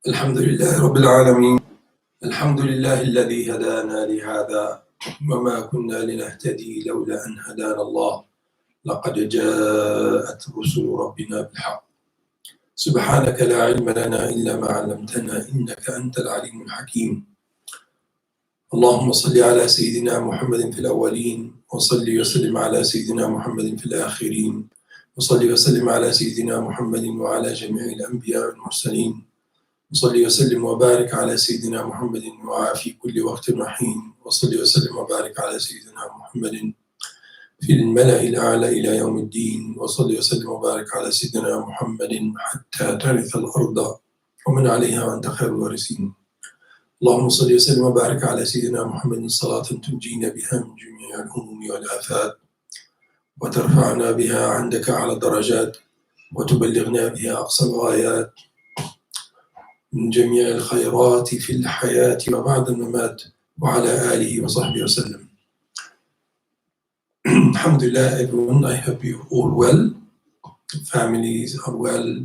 الحمد لله رب العالمين. الحمد لله الذي هدانا لهذا وما كنا لنهتدي لولا أن هدانا الله. لقد جاءت رسل ربنا بالحق. سبحانك لا علم لنا إلا ما علمتنا إنك أنت العليم الحكيم. اللهم صل على سيدنا محمد في الأولين وصل وسلم على سيدنا محمد في الآخرين وصل وسلم على سيدنا محمد وعلى جميع الأنبياء والمرسلين وصل وسلم وبارك على سيدنا محمد وفي كل وقت وحين وصل وسلم وبارك على سيدنا محمد في الملأ الأعلى إلى يوم الدين وصل وسلم وبارك على سيدنا محمد حتى ترث الأرض ومن عليها وأنت خير الوارثين. اللهم صل وسلم وبارك على سيدنا محمد صلاة تنجينا بها من جميع الهموم والآفات وترفعنا بها عندك على الدرجات وتبلغنا بها أقصى الغايات من جميع الخيرات في الحياة وبعد الممات وعلى آله وصحبه وسلم. Alhamdulillah, everyone, I hope you all well. Families are well,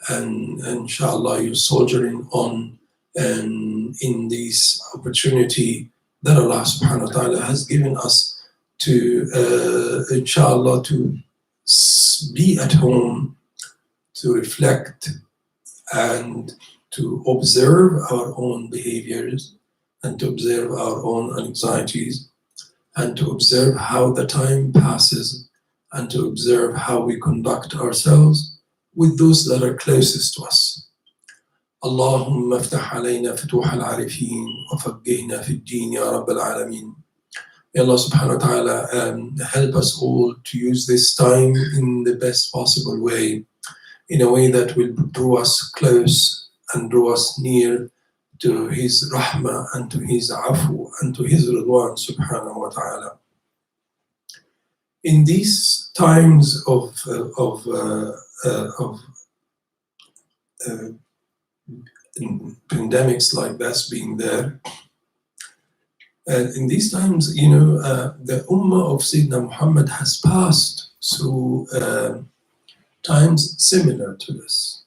and inshallah you're soldiering on and in this opportunity that Allah subhanahu wa ta'ala has given us to inshallah to be at home, to reflect and to observe our own behaviors and to observe our own anxieties and to observe how the time passes and to observe how we conduct ourselves with those that are closest to us. اللهم افتح علينا فتوح العارفين وفقهنا في الدين يا رب العالمين. May Allah subhanahu wa ta'ala help us all to use this time in the best possible way, in a way that will draw us close and draw us near to His rahmah and to His afu and to His ridwan subhanahu wa ta'ala. In these times of pandemics like this being there, in these times, the ummah of Sayyidina Muhammad has passed through times similar to this.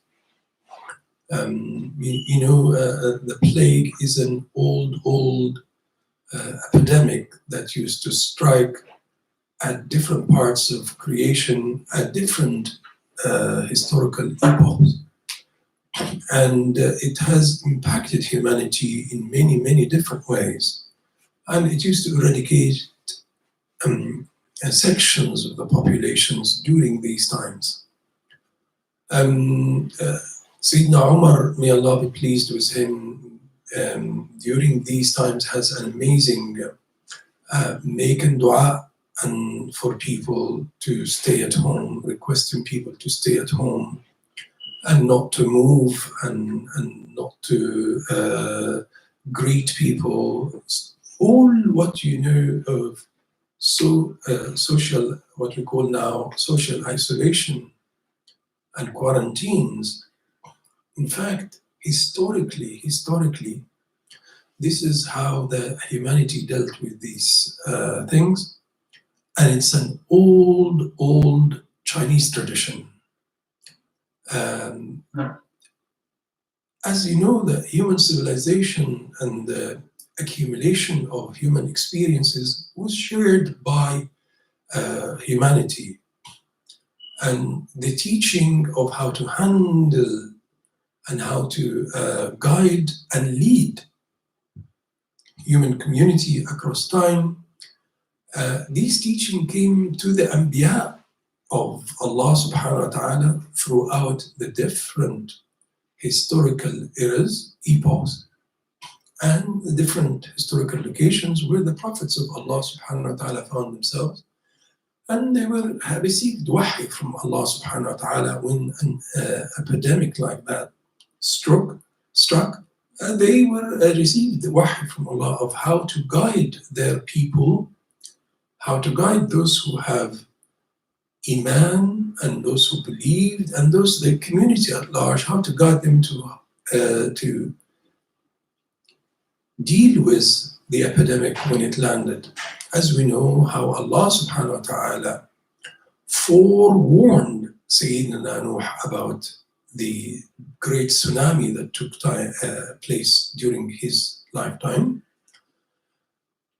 The plague is an old epidemic that used to strike at different parts of creation at different historical epochs. And it has impacted humanity in many different ways. And it used to eradicate sections of the populations during these times. Sayyidina Umar, may Allah be pleased with him, during these times has an amazing making dua and for people to stay at home, requesting people to stay at home and not to move and not to greet people. All what you know of social, what we call now social isolation and quarantines. In fact, historically, this is how the humanity dealt with these things, and it's an old Chinese tradition. As you know, the human civilization and the accumulation of human experiences was shared by humanity, and the teaching of how to handle and how to guide and lead human community across time. This teaching came to the Anbiya of Allah subhanahu wa ta'ala throughout the different historical eras, epochs, and the different historical locations where the prophets of Allah subhanahu wa ta'ala found themselves. And they received wahy from Allah subhanahu wa ta'ala when an epidemic like that struck, they received the wahy from Allah of how to guide their people, how to guide those who have Iman and those who believed and those the community at large, how to guide them to deal with the epidemic when it landed. As we know how Allah subhanahu wa ta'ala forewarned Sayyidina Nuh about the great tsunami that took place during his lifetime,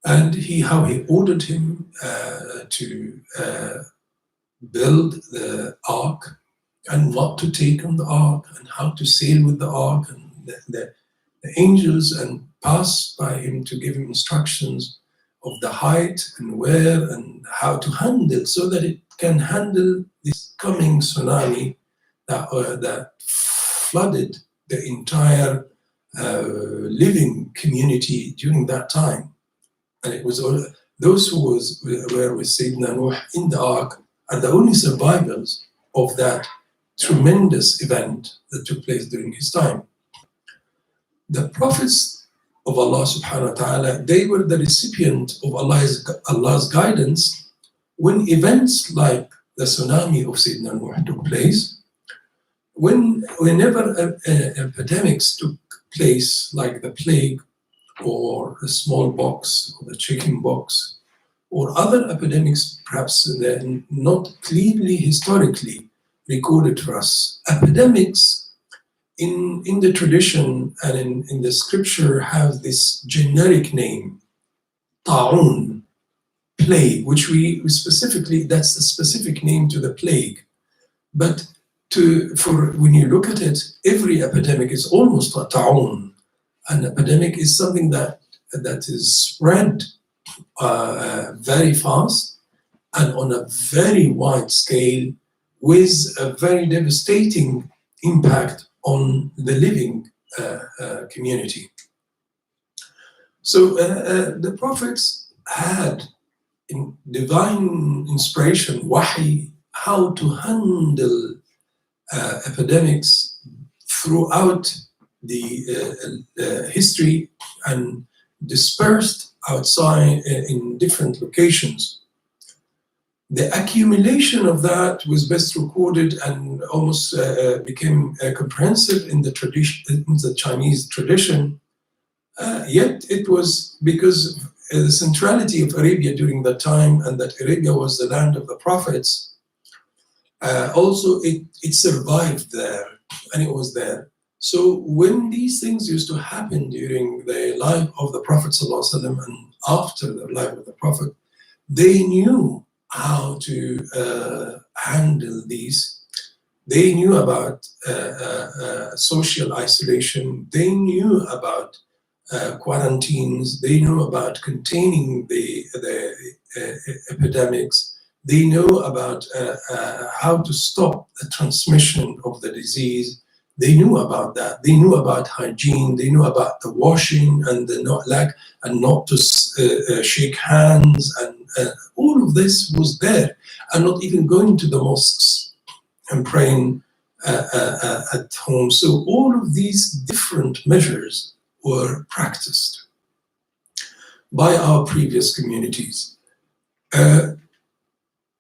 and how he ordered him to build the ark, and what to take on the ark, and how to sail with the ark, and the angels and pass by him to give him instructions of the height and where and how to handle, so that it can handle this coming tsunami that flooded the entire living community during that time. And it was all, those who were with Sayyidina Nuh in the ark are the only survivors of that tremendous event that took place during his time. The prophets of Allah subhanahu wa ta'ala, they were the recipient of Allah's guidance when events like the tsunami of Sayyidina Nuh took place, whenever epidemics took place, like the plague or the smallpox or the chickenpox or other epidemics, perhaps not clearly historically recorded for us. Epidemics in the tradition and in the scripture have this generic name, ta'un, plague, which we specifically, that's the specific name to the plague. But for when you look at it, every epidemic is almost a ta'un. An epidemic is something that is spread very fast and on a very wide scale with a very devastating impact on the living community. So the prophets had in divine inspiration, wahi, how to handle epidemics throughout the history and dispersed outside in different locations. The accumulation of that was best recorded and almost became comprehensive in the tradition, in the Chinese tradition. Yet it was because of the centrality of Arabia during that time, and that Arabia was the land of the prophets. Also, it survived there, and it was there. So when these things used to happen during the life of the Prophet ﷺ and after the life of the Prophet, they knew how to handle these. They knew about social isolation. They knew about quarantines. They knew about containing the epidemics. They know about how to stop the transmission of the disease. They knew about that. They knew about hygiene. They knew about the washing and the not to shake hands, and all of this was there. And not even going to the mosques and praying at home. So all of these different measures were practiced by our previous communities.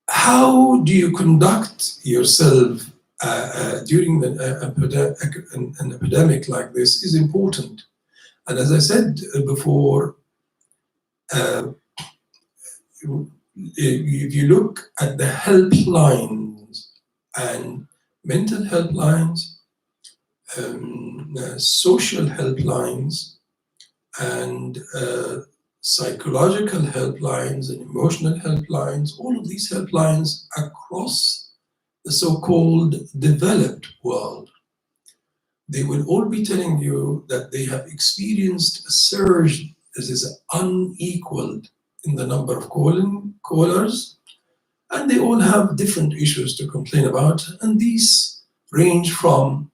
How do you conduct yourself during an epidemic like this is important. And as I said before, if you look at the helplines and mental helplines, social helplines, and psychological helplines and emotional helplines, all of these helplines across the so-called developed world, they will all be telling you that they have experienced a surge that is unequaled in the number of callers, and they all have different issues to complain about, and these range from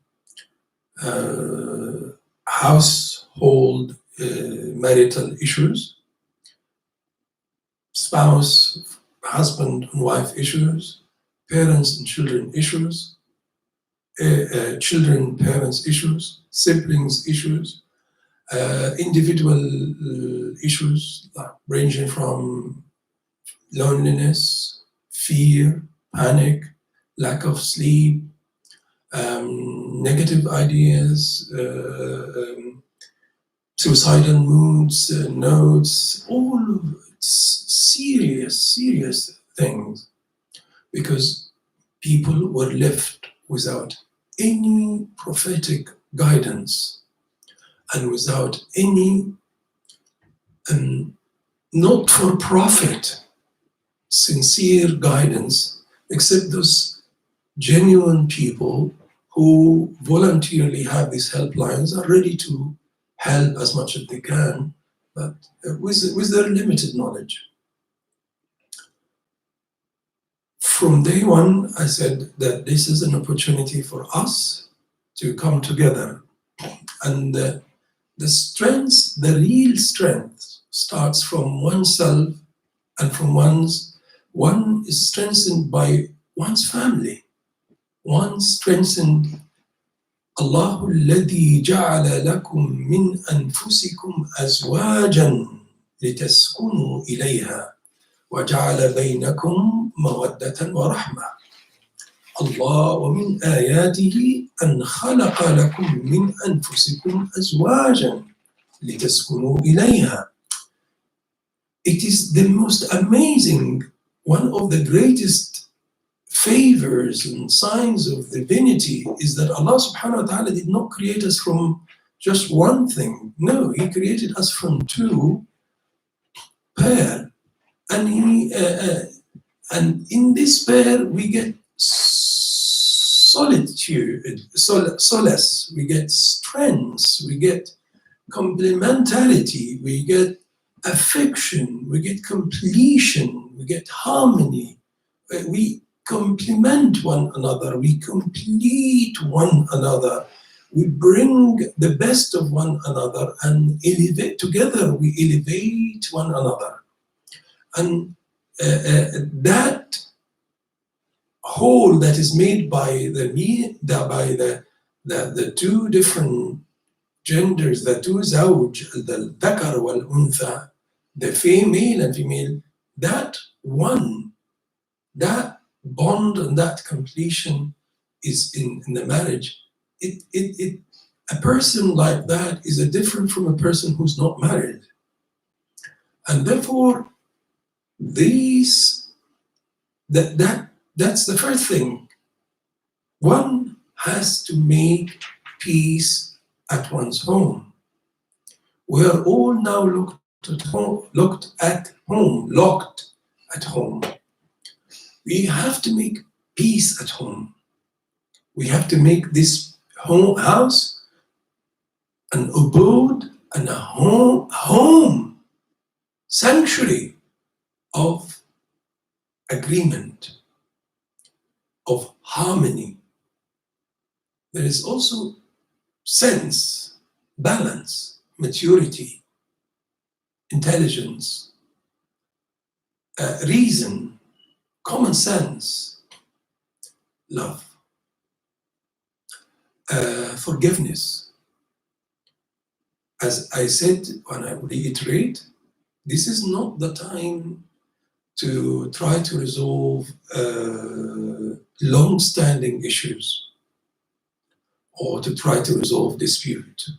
household marital issues, spouse, husband and wife issues, parents and children issues, children, parents issues, siblings issues, individual issues ranging from loneliness, fear, panic, lack of sleep, negative ideas, suicidal moods, notes, all of serious things, because people were left without any prophetic guidance and without any not-for-profit sincere guidance, except those genuine people who voluntarily have these helplines, are ready to help as much as they can, but with their limited knowledge. From day one, I said that this is an opportunity for us to come together. And the strength, the real strength, starts from oneself, and from one is strengthened by one's family. One strengthened الله الذي جعل لكم من أنفسكم أزواجا لتسكنوا إليها وجعل بينكم مودة ورحمة. الله ومن آياته أن خلق لكم من أنفسكم أزواجا لتسكنوا إليها. It is the most amazing, one of the greatest favors and signs of divinity is that Allah subhanahu wa ta'ala did not create us from just one thing. No, He created us from two pair. And and in this pair we get solitude, solace, we get strengths, we get complementarity, we get affliction, we get completion, we get harmony. We complement one another, we complete one another, we bring the best of one another and elevate together, we elevate one another. And that whole that is made by the two different genders, the two zawj, the dhakar wal untha, the female and female, that one, that bond and that completion is in the marriage. A person like that is different from a person who's not married. And therefore, that's the first thing. One has to make peace at one's home. We are all now locked at home. We have to make peace at home. We have to make this house an abode and a home, sanctuary of agreement, of harmony. There is also sense, balance, maturity, intelligence, reason, common sense, love, forgiveness. As I said, and I reiterate, this is not the time to try to resolve long-standing issues, or to try to resolve dispute,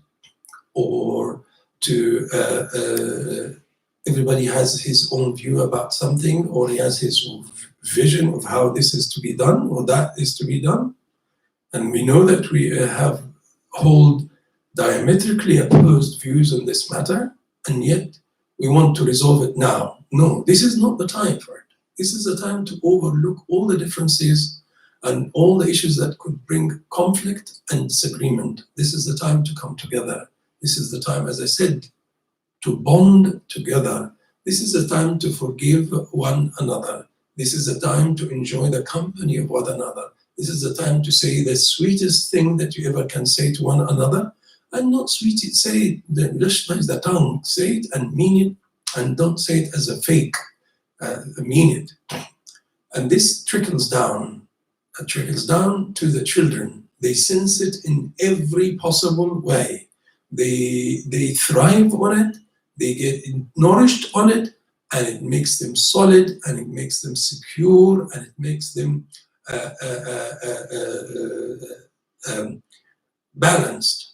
or to everybody has his own view about something, or he has his vision of how this is to be done or that is to be done. And we know that we hold diametrically opposed views on this matter, and yet we want to resolve it now. No, this is not the time for it. This is the time to overlook all the differences and all the issues that could bring conflict and disagreement. This is the time to come together. This is the time, as I said, to bond together. This is the time to forgive one another. This is the time to enjoy the company of one another. This is the time to say the sweetest thing that you ever can say to one another, and not sweet it, say it, just the tongue, say it and mean it, and don't say it as a fake, mean it. And this trickles down to the children. They sense it in every possible way. They thrive on it, they get nourished on it, and it makes them solid, and it makes them secure, and it makes them balanced,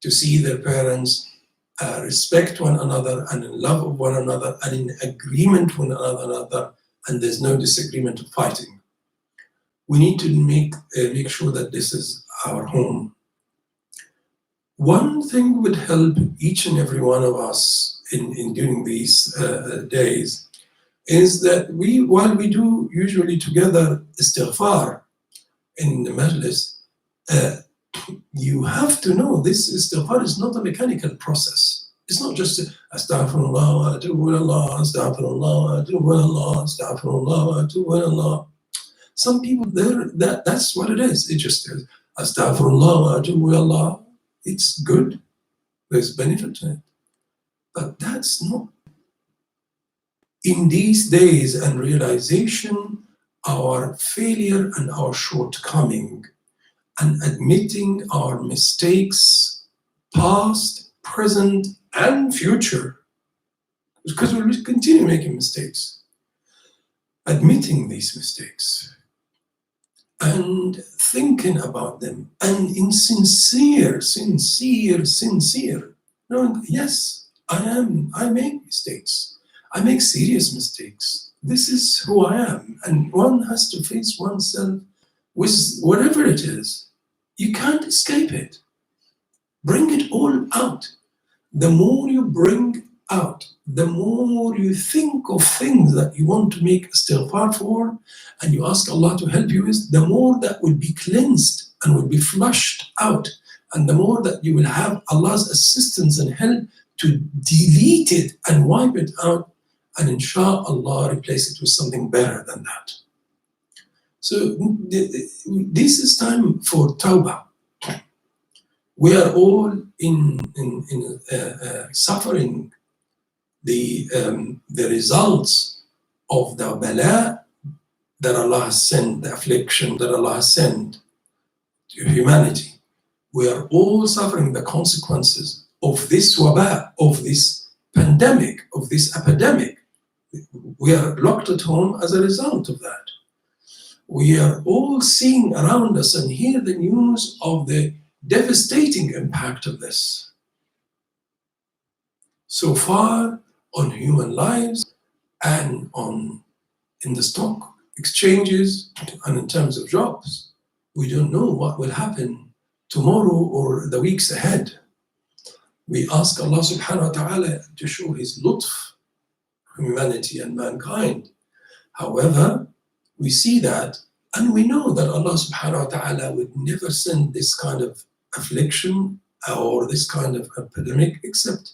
to see their parents respect one another and in love of one another and in agreement with one another, and there's no disagreement of fighting. we need to make sure that this is our home. One thing would help each and every one of us in during these days is that while we do usually together istighfar in the majlis, you have to know this istighfar is not a mechanical process. It's not just astaghfirullah wa atubu ilallah, astaghfirullah wa atubu ilallah, astaghfirullah wa atubu ilallah. Some people that's what it is. It just is astaghfirullah wa atubu ilallah. It's good. There's benefit to it. But that's not. In these days and realization, our failure and our shortcoming, and admitting our mistakes, past, present, and future, because we will continue making mistakes. Admitting these mistakes and thinking about them, and in sincere, knowing, yes, I make mistakes. I make serious mistakes. This is who I am, and one has to face oneself with whatever it is. You can't escape it. Bring it all out. The more you bring out, the more you think of things that you want to make istighfar for, and you ask Allah to help you with, the more that will be cleansed and will be flushed out, and the more that you will have Allah's assistance and help to delete it and wipe it out, and inshallah replace it with something better than that. So this is time for tawbah. We are all suffering the results of the bala that Allah has sent, the affliction that Allah has sent to humanity. We are all suffering the consequences of this waba, of this pandemic, of this epidemic. We are locked at home as a result of that. We are all seeing around us and hear the news of the devastating impact of this. So far on human lives and in the stock exchanges and in terms of jobs, we don't know what will happen tomorrow or the weeks ahead. We ask Allah subhanahu wa ta'ala to show His lutf, humanity and mankind. However, we see that and we know that Allah subhanahu wa ta'ala would never send this kind of affliction or this kind of epidemic except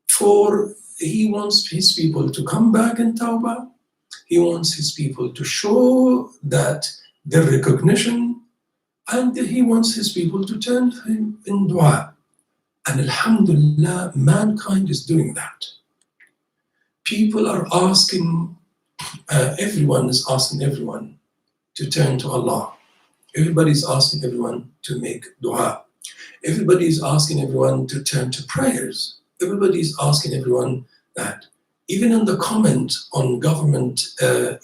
for He wants His people to come back in tawbah. He wants His people to show that their recognition, and He wants His people to turn to Him in dua. And alhamdulillah, mankind is doing that. People are asking, everyone is asking everyone to turn to Allah. Everybody's asking everyone to make dua. Everybody's asking everyone to turn to prayers. Everybody's asking everyone that. Even in the comment on government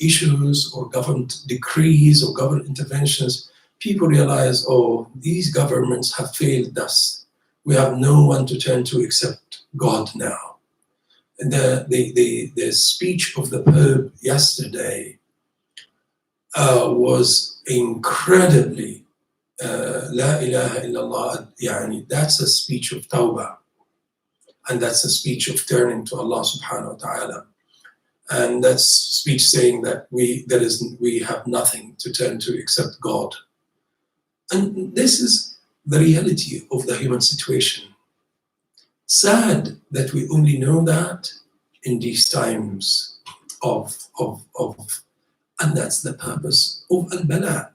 issues or government decrees or government interventions, people realize, oh, these governments have failed us. We have no one to turn to except God now. And the speech of the Pope yesterday was incredibly La ilaha illallah, yani that's a speech of tawbah, and that's a speech of turning to Allah subhanahu wa ta'ala, and that's speech saying that we have nothing to turn to except God. And this is the reality of the human situation. Sad that we only know that in these times of and that's the purpose of al-bala.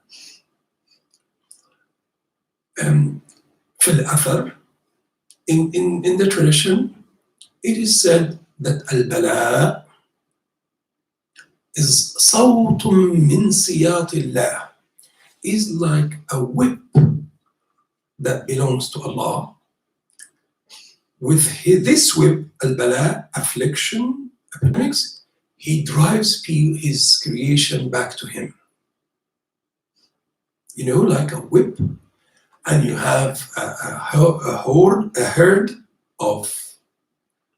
في الأثر, in the tradition, it is said that al-bala is صوت من سياط الله, is like a whip that belongs to Allah. With this whip, al-bala, affliction, epidemics, He drives His creation back to Him. You know, like a whip, and you have a herd of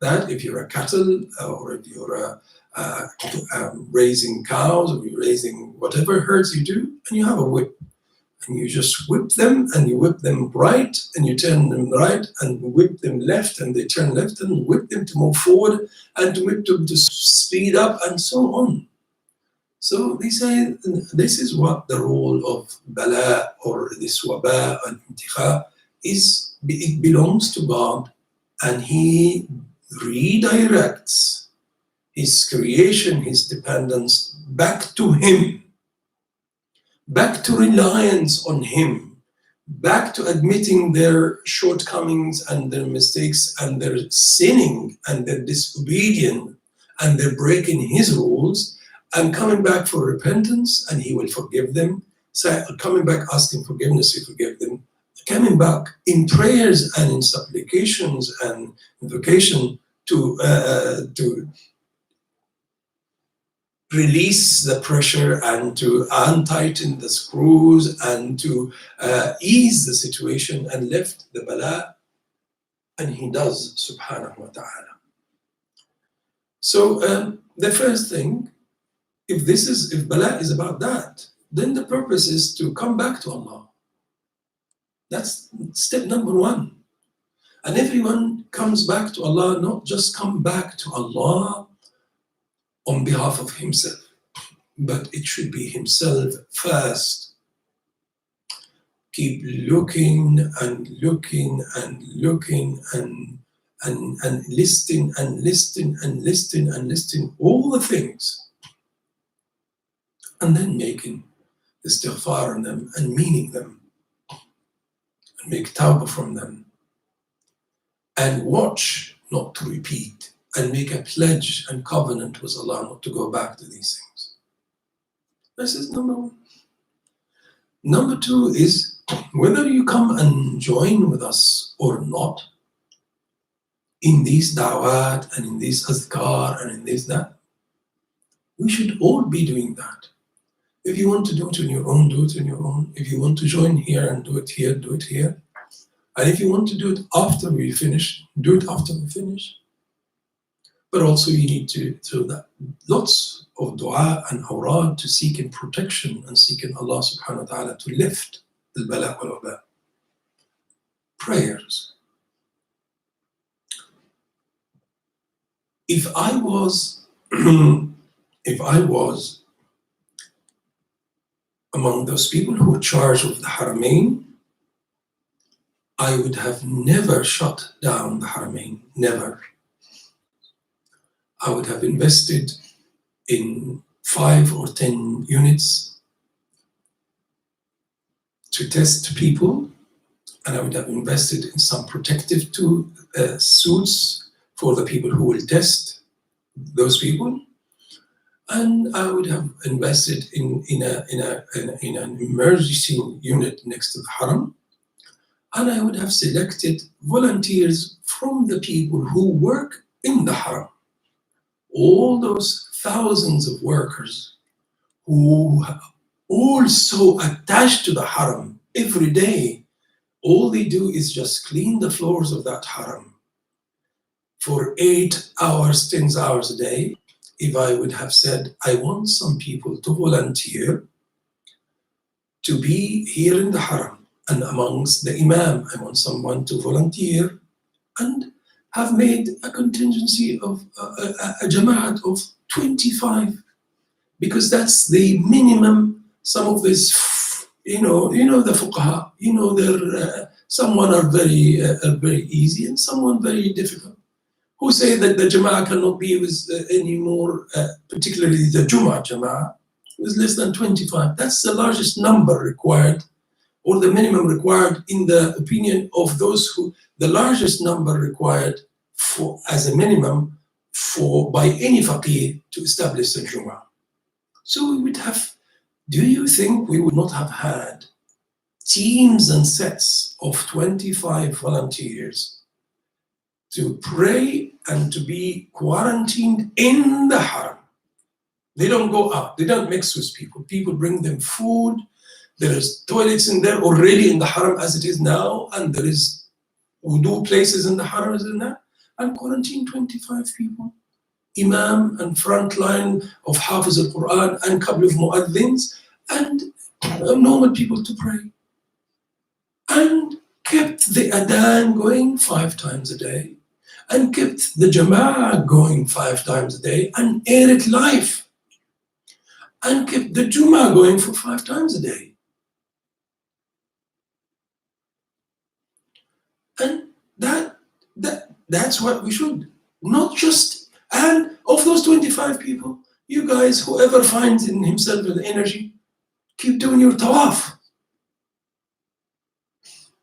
that. If you're a cattle or if you're raising cows, or you're raising whatever herds you do, and you have a whip. And you just whip them, and you whip them right, and you turn them right, and whip them left, and they turn left, and whip them to move forward, and to whip them to speed up, and so on. So they say this is what the role of bala, or this waba and intikha is. It belongs to God, and He redirects His creation, His dependence back to Him, back to reliance on Him, back to admitting their shortcomings and their mistakes and their sinning and their disobedience and their breaking His rules, and coming back for repentance, and He will forgive them. So coming back asking forgiveness, He forgive them. Coming back in prayers and in supplications and invocation to release the pressure and to untighten the screws and to ease the situation and lift the bala, and He does, subhanahu wa ta'ala. So the first thing, if bala is about that, then the purpose is to come back to Allah. That's step number one. And everyone comes back to Allah, not just come back to Allah on behalf of himself, but it should be himself first. Keep looking and looking and looking and listing and listing and listing and listing all the things, and then making istighfar on them and meaning them, and make tawbah from them, and watch not to repeat, and make a pledge and covenant with Allah not to go back to these things. This is number one. Number two is, whether you come and join with us or not in these da'wat and in these azkar and in this that, we should all be doing that. If you want to do it on your own, do it on your own. If you want to join here and do it here, do it here. And if you want to do it after we finish, do it after we finish. But also you need to do that. Lots of dua and awrad to seek in protection and seek in Allah subhanahu wa ta'ala to lift the bala wal waba. Prayers. If I was among those people who are charged with the Haramain, I would have never shut down the Haramain, never. I would have invested in 5 or 10 units to test people, and I would have invested in some protective suits for the people who will test those people, and I would have invested in an emergency unit next to the Haram, and I would have selected volunteers from the people who work in the Haram. All those thousands of workers who are also attached to the Haram every day, all they do is just clean the floors of that Haram for 8 hours, 10 hours a day. If I would have said, I want some people to volunteer to be here in the Haram, and amongst the Imam, I want someone to volunteer, and have made a contingency of a jama'at of 25, because that's the minimum. Some of this, the fuqaha, they're someone are very easy and someone very difficult, who say that the jama'ah cannot be with any more, particularly the Jum'ah jama'ah, with less than 25. That's the largest number required, or the minimum required in the opinion of those who, the largest number required for as a minimum by any faqih to establish a Jum'ah. So we would have, do you think we would not have had teams and sets of 25 volunteers to pray and to be quarantined in the Haram? They don't go out, they don't mix with people. People bring them food, there is toilets in there already in the Haram as it is now, and there is wudu places in the Haram as in that, and quarantine 25 people imam and front line of Hafiz al-Quran and a couple of mu'adhins and normal people to pray. And kept the adhan going 5 times a day and kept the jama'ah going 5 times a day and air it live and kept the Jummah going for 5 times a day. And that's what we should, not just, and of those 25 people, you guys, whoever finds in himself the energy, keep doing your tawaf.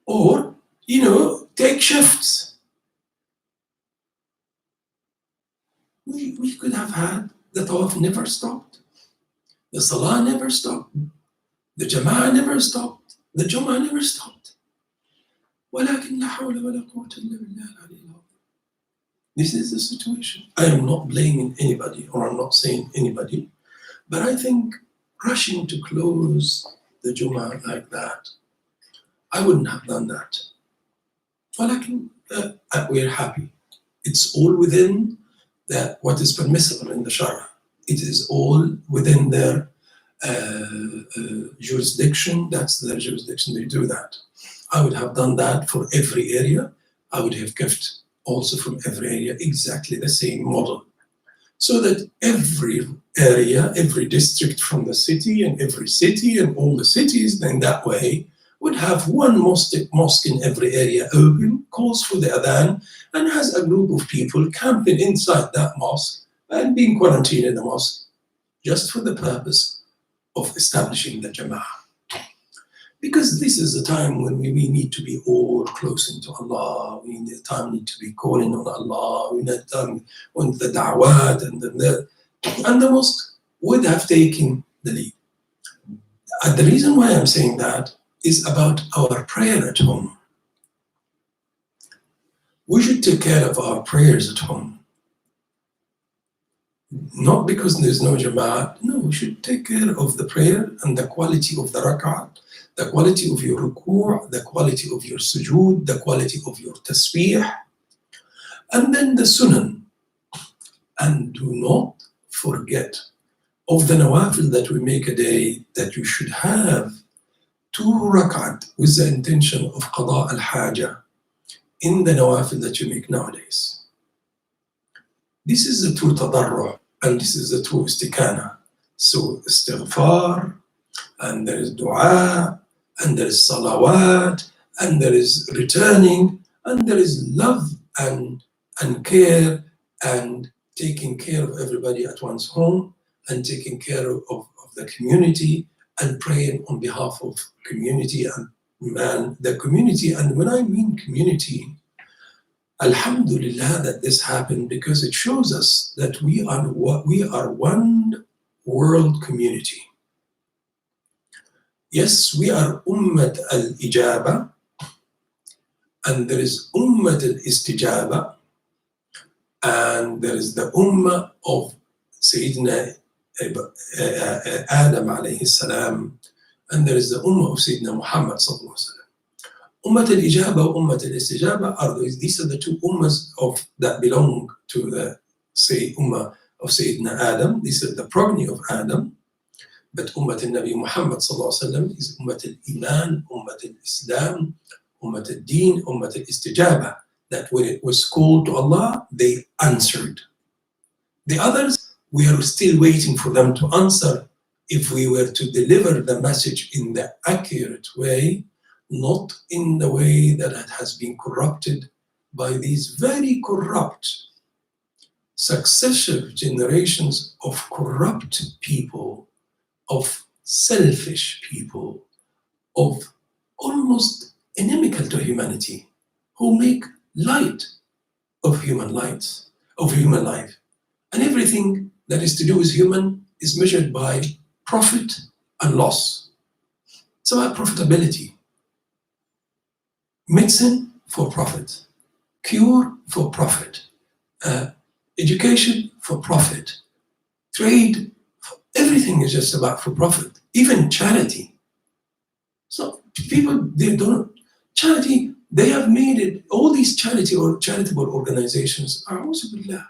Or, take shifts. We could have had the tawaf never stopped. The salah never stopped. The jama'ah never stopped. The Jummah never stopped. ولكن لا حول ولا قوة إلا بالله العلي العظيم. This is the situation. I am not blaming anybody, or I'm not saying anybody, but I think rushing to close the Jummah like that, I wouldn't have done that. ولكن we're happy. It's all within what is permissible in the Shara. It is all within their jurisdiction. That's their jurisdiction. They do that. I would have done that for every area. I would have kept also from every area exactly the same model. So that every area, every district from the city and every city and all the cities, then that way would have one mosque in every area open, calls for the adhan, and has a group of people camping inside that mosque and being quarantined in the mosque just for the purpose of establishing the jama'ah. Because this is a time when we need to be all close into Allah. We need to be calling on Allah. We need time on the da'wat and the mosque would have taken the lead. And the reason why I'm saying that is about our prayer at home. We should take care of our prayers at home. Not because there's no jama'at. No, we should take care of the prayer and the quality of the rak'at, the quality of your ruku', the quality of your sujood, the quality of your tasbih, and then the sunan. And do not forget of the nawafil that we make a day, that you should have 2 rak'at with the intention of qada al-haja in the nawafil that you make nowadays. This is the true tadarru' and this is the true istikana. So istighfar, and there is dua, and there is salawat, and there is returning, and there is love and care, and taking care of everybody at one's home, and taking care of the community, and praying on behalf of community and the community. And when I mean community, alhamdulillah that this happened, because it shows us that we are one world community. Yes, we are Ummat al-Ijaba, and there is Ummat al-Istijaba, and there is the Ummah of Sayyidina Adam alayhi salam, and there is the Ummah of Sayyidina Muhammad sallallahu alayhi wa sallam. Ummat al-Ijaba, Ummat al-Istijaba these are the 2 Ummahs that belong to the Ummah of Sayyidina Adam. These are the progeny of Adam. But Ummat al-Nabi Muhammad sallallahu alayhi wa sallam is Ummat al-Iman, Ummat al-Islam, Ummat al-Deen, Ummat al-Istijaba. That when it was called to Allah, they answered. The others, we are still waiting for them to answer if we were to deliver the message in the accurate way, not in the way that it has been corrupted by these very corrupt, successive generations of corrupt people, of selfish people, of almost inimical to humanity, who make light of human life. And everything that is to do with human is measured by profit and loss. It's about profitability. Medicine for profit, cure for profit, education for profit, trade, everything is just about for profit, even charity. So people, charity, they have made it, all these charity or charitable organizations are also billah.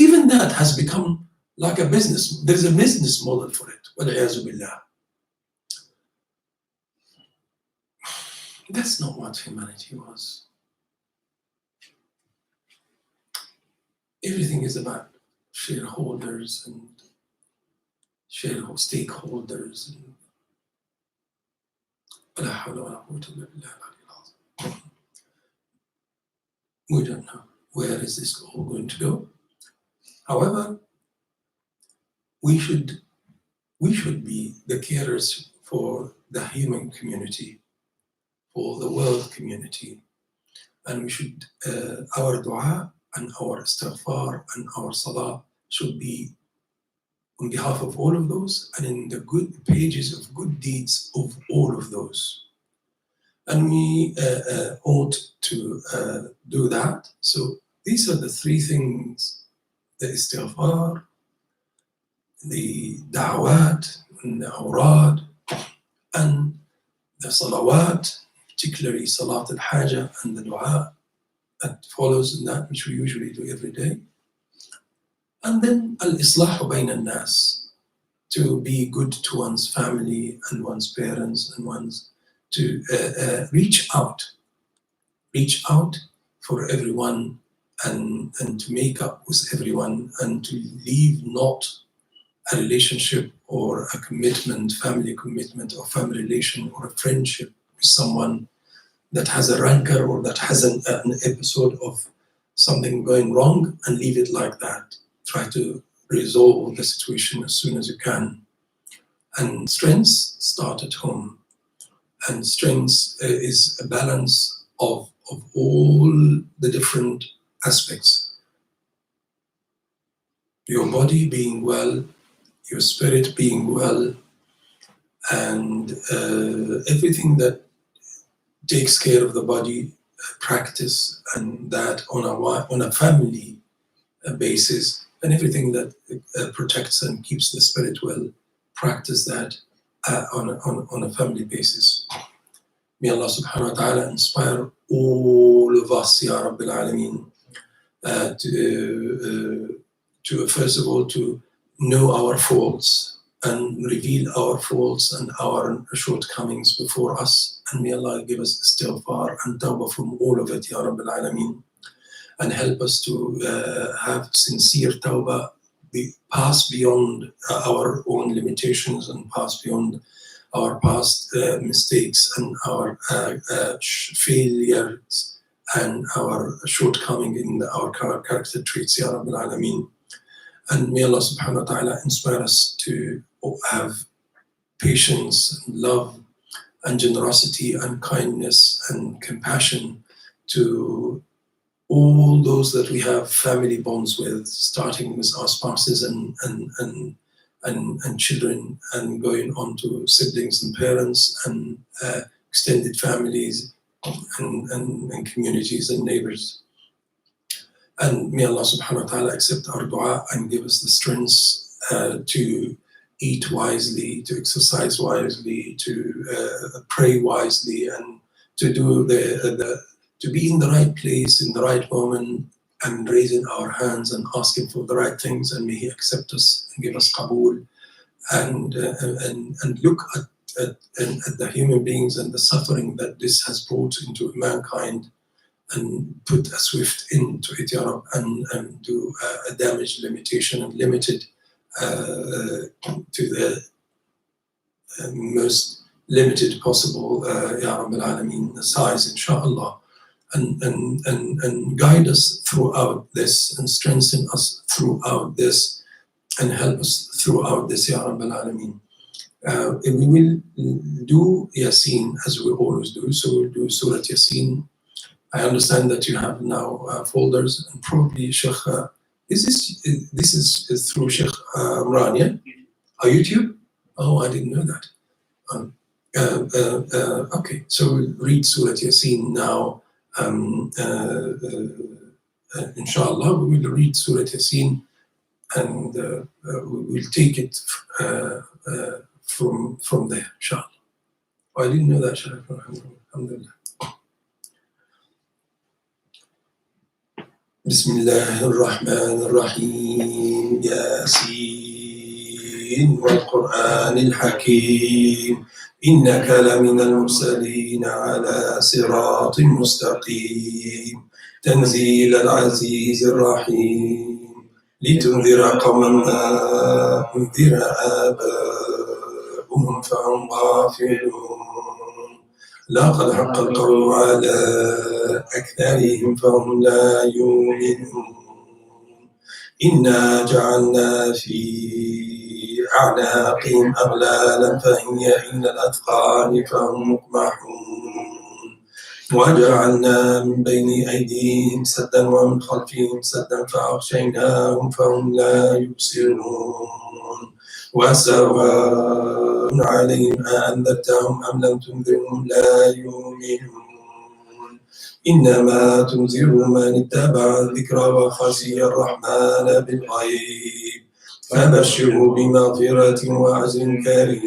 Even that has become like a business. There's a business model for it. وَالْعِيَاذُ بِاللَّهِ. That's not what humanity was. Everything is about shareholders and stakeholders. We don't know where is this all going to go. However, we should be the carers for the human community, for the world community, and we should our dua and our istighfar and our salah should be on behalf of all of those and in the good pages of good deeds of all of those. And we ought to do that. So these are the three things: the istighfar, the da'wat, and the awrad, and the salawat, particularly salat al-haja and the dua that follows in that, which we usually do every day. And then al-islahu bayn al-nas, to be good to one's family and one's parents and one's, to reach out for everyone and to make up with everyone and to leave not a relationship or a commitment, family commitment or family relation or a friendship with someone that has a rancor or that has an episode of something going wrong, and leave it like that. Try to resolve the situation as soon as you can. And strengths start at home. And strengths is a balance of all the different aspects. Your body being well, your spirit being well, and everything that takes care of the body, practice, and that on a family basis, and everything that protects and keeps the spirit well, practice that on a family basis. May Allah subhanahu wa ta'ala inspire all of us, Ya Rabbil Alameen, to first of all to know our faults and reveal our faults and our shortcomings before us, and may Allah give us istighfar and tawbah from all of it, Ya Rabbil Alameen, and help us to have sincere tawbah, pass beyond our own limitations and pass beyond our past mistakes and our failures and our shortcoming in our character traits, Ya Rabbil Alameen. And may Allah subhanahu wa ta'ala inspire us to have patience and love and generosity and kindness and compassion to all those that we have family bonds with, starting with our spouses and children, and going on to siblings and parents and extended families and communities and neighbors. And may Allah subhanahu wa ta'ala accept our dua and give us the strength to eat wisely, to exercise wisely, to pray wisely, and to do to be in the right place, in the right moment, and raising our hands and asking for the right things. And may He accept us and give us qabul, and look at the human beings and the suffering that this has brought into mankind, and put a swift end to it, Ya Rab, and do a damage limitation and limit it to the most limited possible, Ya Rabbil Alameen, size, inshaAllah, and guide us throughout this, and strengthen us throughout this, and help us throughout this, Ya Rabbil Alameen. We will do Yasin as we always do, so we'll do Surat Yasin. I understand that you have now folders, and probably Sheikh, this is through Sheikh Imran, yeah? YouTube? Oh, I didn't know that. Okay, so we'll read Surat Yasin now. Inshallah, we will read Surat Yasin, and we will take it from there, inshallah. Oh, I didn't know that, Sheikh. Alhamdulillah. بسم الله الرحمن الرحيم. ياسين والقرآن الحكيم إنك لمن المرسلين على صراط مستقيم تنزيل العزيز الرحيم لتنذر قوما ما أنذر آباؤهم فهم غافلون لقد حق القول على أكثرهم فهم لا يؤمنون إنا جعلنا في أعناقهم أغلالا فهي إلى الأذقان فهم مقمحون وجعلنا من بين أيديهم سدا ومن خلفهم سدا فأغشيناهم فهم لا يبصرون وسواء عليهم أأنذرتهم أم لم تنذرهم لا يؤمنون إنما تنذر من اتبع الذكر وخشي الرحمن بالغيب فبشره بمغفرة وأجر كريم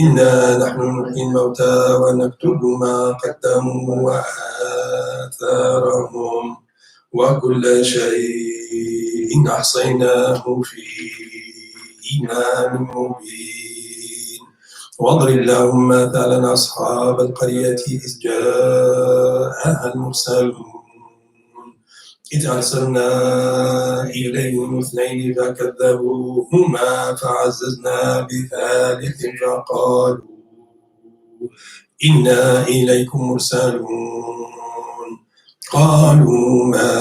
إنا نحن نحيي الموتى ونكتب ما قدموا وآثارهم وكل شيء أحصيناه في إمام مبين واضرب لهم مثلا أصحاب القرية إذ جاءها المرسلون إذ أرسلنا إليهم اثنين فكذبوهما فعززنا بثالث فقالوا إنا إليكم مرسلون قالوا ما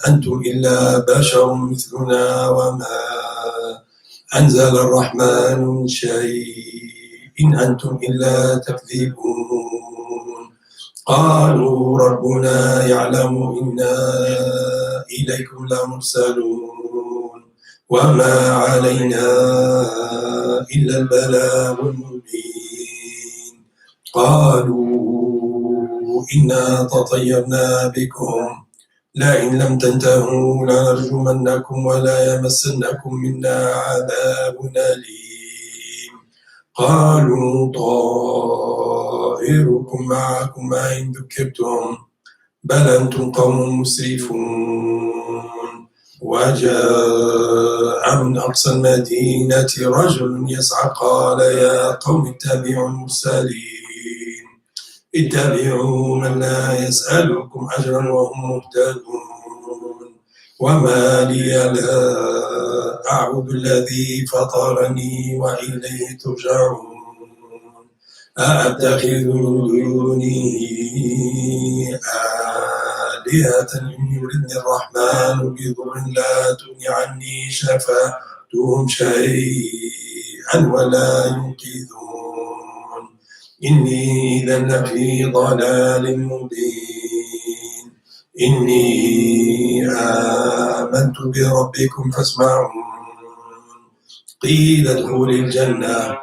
أنتم إلا بشر مثلنا وما أنزل الرحمن من شيء إن أنتم إلا تكذبون قالوا ربنا يعلم إنا إليكم لمرسلون وما علينا إلا البلاغ المبين قالوا إنا تطيرنا بكم لئن لم تنتهوا لنرجمنكم ولا يمسنكم منا عذاب أليم قالوا طائركم معكم إن ذكرتم بل أنتم قوم مسرفون وجاء من أقصى المدينة رجل يسعى قال يا قوم اتبعوا المرسلين اتبعوا من لا يسألكم أجرا وهم مهتدون وما لي لا أعبد الذي فطرني وإليه ترجعون أأتخذ من دونه آلهة إن يردني الرحمن بضر لا تغن عني شفاعتهم شيئا ولا ينقذون إني إذا لفي ضلال مبين إني آمنت بربكم فاسمعون قيل ادخل الجنة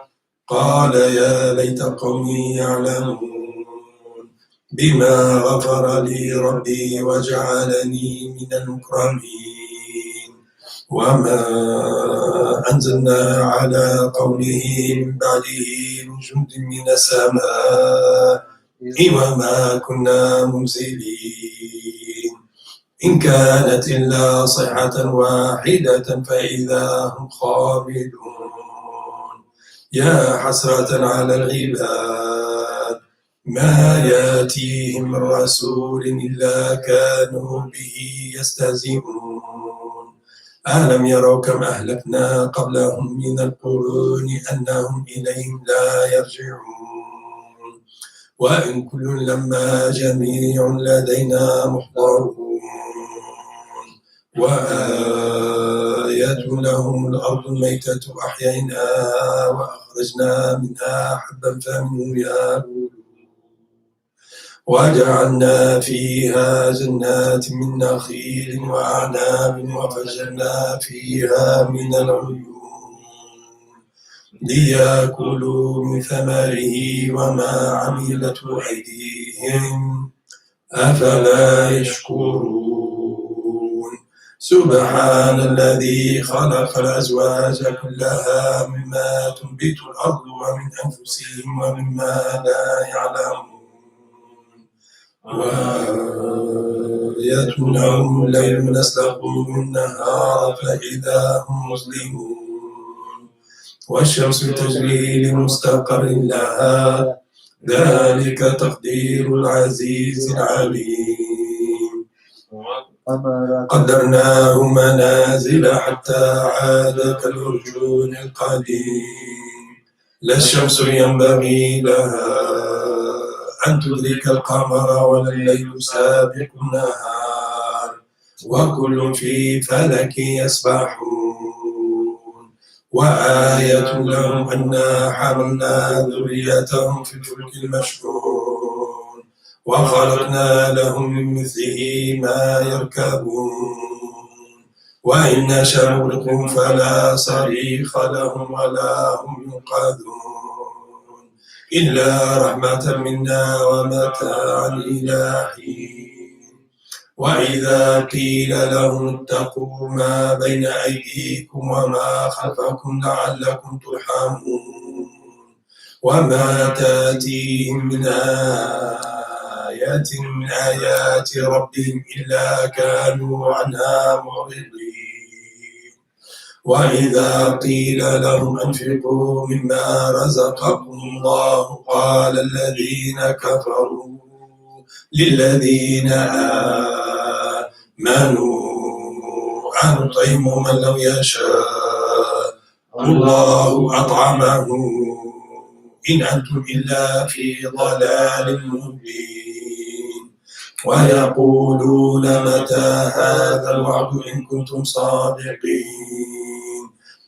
قال يا ليت قومي يعلمون بما غفر لي ربي وجعلني من المكرمين وما أنزلنا على قومه من بعده من جند من السماء وما كنا منزلين إن كانت إلا صيحة واحدة فإذا هم خامدون يا حسرة على العباد ما ياتيهم من رسول إلا كانوا به يستهزئون ألم يروا كم أهلكنا قبلهم من القرون أنهم إليهم لا يرجعون وإن كل لما جميع لدينا محضرون وآية لهم الأرض الميتة أحييناها وأخرجنا منها حبا فمنه يأكلون وجعلنا فيها جنات من نخيل وأعناب وفجرنا فيها من العيون ليأكلوا من ثمره وما عملته أيديهم أفلا يشكرون سبحان الذي خلق الأزواج كلها مما تنبت الأرض ومن أنفسهم ومما لا يعلمون وآية لهم الليل نسلخ منه النهار فإذا هم مظلمون والشمس تجري لمستقر لها ذلك تقدير العزيز العليم قدرناه منازل حتى عاد كالعرجون القديم لا الشمس ينبغي لها أن تدرك القمر ولا الليل سابق النهار وكل في فلك يسبحون وآية لهم أنا حملنا ذريتهم في الفلك المشحون وخلقنا لهم من مثله ما يركبون وإن نشأ نغرقهم فلا صريخ لهم ولا هم ينقذون إلا رحمة منا ومتاعا إلى حين وإذا قيل لهم اتقوا ما بين أيديكم وما خلفكم لعلكم ترحمون وما تأتيهم من آية من آيات ربهم إلا كانوا عنها معرضين وإذا قيل لهم أنفقوا مما رزقكم الله قال الذين كفروا للذين آمنوا أنطعم من لو يشاء الله أطعمه إن أنتم إلا في ضلال مبين ويقولون متى هذا الوعد إن كنتم صادقين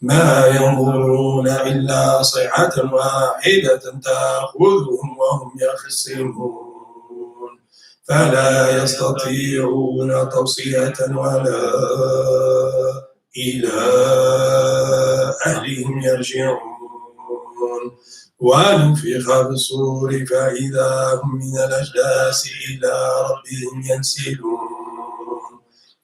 ما ينظرون إلا صيحة واحدة تأخذهم وهم يخصمون فلا يستطيعون توصية ولا إلى أهلهم يرجعون ونفخ في الصور فإذا هم من الأجداث إلى ربهم ينسلون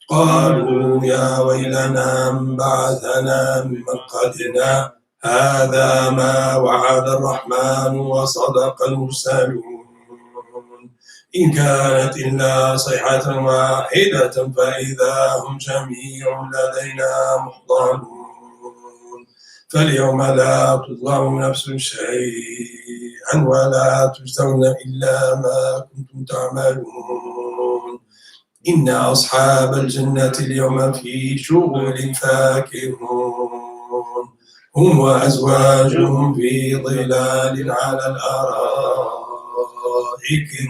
قالوا يا ويلنا من بعثنا من مرقدنا هذا ما وعد الرحمن وصدق المرسلون إن كانت إلا صيحة واحدة فإذا هم جميع لدينا محضرون فاليوم لا تظلم نفس شيئا ولا تجزون إلا ما كنتم تعملون إن أصحاب الجنة اليوم في شغل فاكهون هم وأزواجهم في ظلال على الأرائك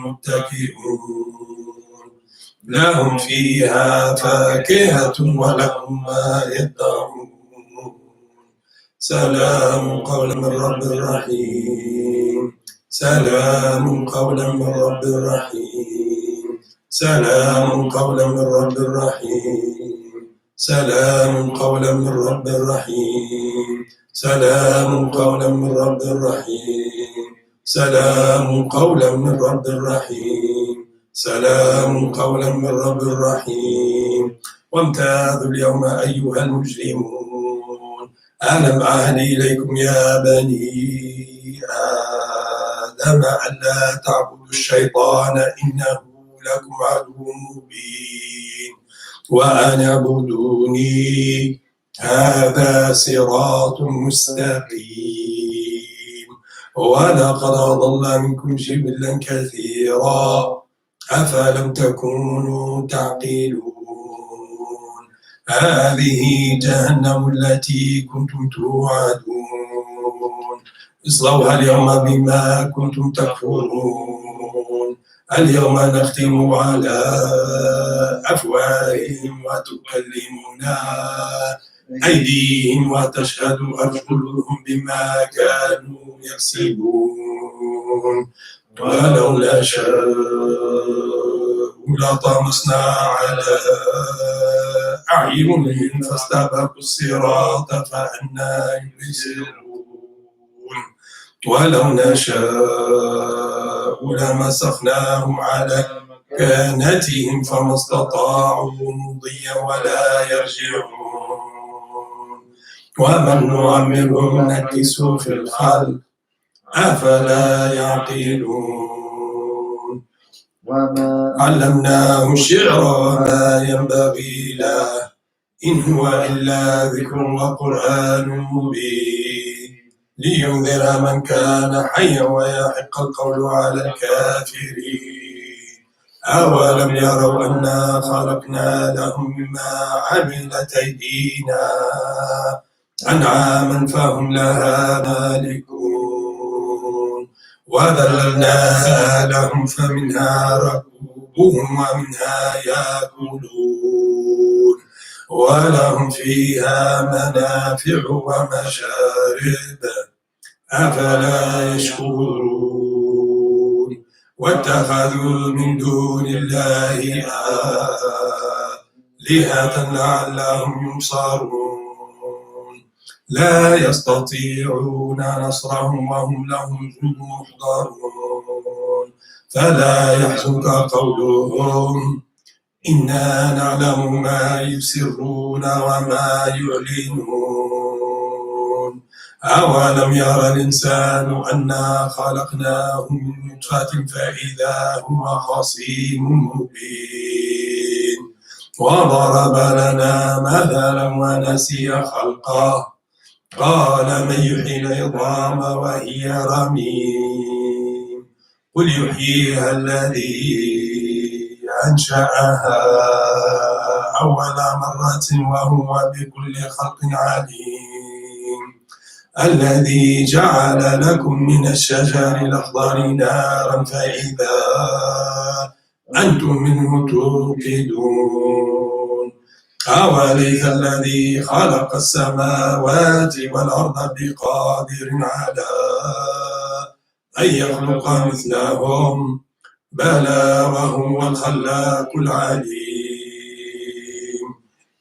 متكئون لهم فيها فاكهة ولهم ما يدعون سلام قولا من رب رحيم سلام قولا من رب رحيم سلام قولا من رب رحيم سلام قولا من رب رحيم سلام قولا من رب رحيم سلام قولا من رب رحيم سلام قولا من رب رحيم وامتازوا اليوم أيها المجرمون ألم أعهد إليكم يا بني آدم ألا تعبدوا الشيطان إنه لكم عدو مبين وأن اعبدوني هذا صراط مستقيم ولقد أضل منكم جبلا كثيرا أفلم تكونوا تعقلون هذه جهنم التي كنتم توعدون اصلوها اليوم بما كنتم تكفرون اليوم نختم على أفواههم وتكلمنا أيديهم وتشهد أرجلهم بما كانوا يكسبون ولو نشاء لطمسنا على أعينهم فاستبقوا الصراط فأنى يبصرون ولو نشاء لمسخناهم على مكانتهم فما استطاعوا مضيا ولا يرجعون ومن نعمره نكسه في الخلق أفلا يعقلون وما علمناه الشعر وما ينبغي له إن هو إلا ذكر وقرآن مبين لينذر من كان حيا ويحق القول على الكافرين أولم يروا أنا خلقنا لهم مما عملت أيدينا أنعاما فهم لها مالكون وذللناها لهم فمنها ركوبهم ومنها يأكلون ولهم فيها منافع ومشارب أفلا يشكرون واتخذوا من دون الله آلهة لعلهم ينصرون لا يستطيعون نصرهم وهم لهم جند محضرون فلا يحزنك قولهم إنا نعلم ما يسرون وما يعلنون أولم يرى الإنسان أنا خلقناه من نطفة فإذا هو خصيم مبين وضرب لنا مثلا ونسي خلقه قال من يحيي العظام وهي رميم قل يحييها الذي أنشأها أول مرة وهو بكل خلق عليم الذي جعل لكم من الشجر الأخضر نارا فإذا أنتم منه توقدون أوليس الذي خلق السماوات والأرض بقادر على أن يخلق مثلهم بلى وهو الخلاق العليم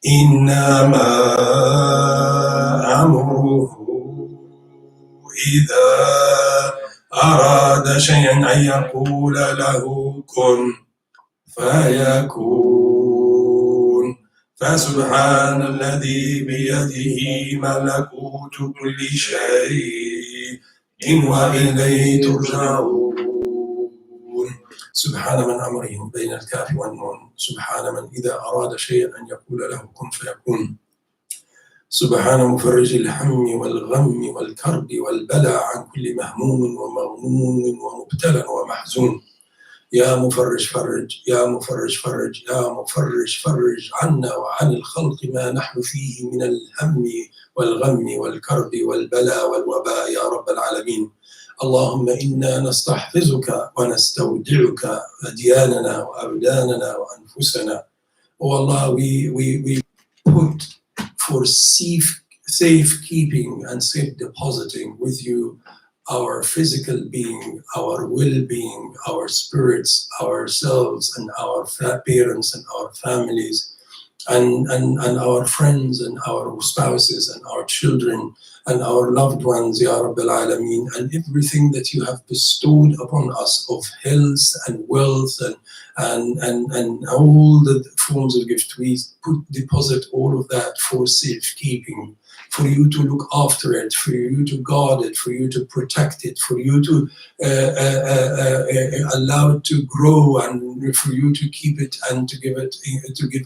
إنما أمره إذا أراد شيئا أن يقول له كن فيكون فسبحان الذي بيده ملكوت كل شيء وإليه ترجعون سبحان من أمره بين الكاف والنون سبحان من إذا أراد شيئا أن يقول له كن فيكون سبحان مفرج الهم والغم والكرب والبلاء عن كل مهموم ومغموم ومبتلى ومحزون يا مفرج فرج يا مفرج فرج يا مفرج فرج عنا وعن الخلق ما نحن فيه من الهم والغم والكرب والبلاء والوباء يا رب العالمين اللهم إنا نستحفظك ونستودعك أدياننا وأبداننا وأنفسنا. Oh Allah, we put for safekeeping and safe depositing with you our physical being, our well-being, our spirits, ourselves, and our parents and our families, and our friends and our spouses and our children and our loved ones, Ya Rabbil Alameen, and everything that you have bestowed upon us of health and wealth and all the forms of gift. We deposit all of that for safekeeping, for you to look after it, for you to guard it, for you to protect it, for you to allow it to grow, and for you to keep it and to give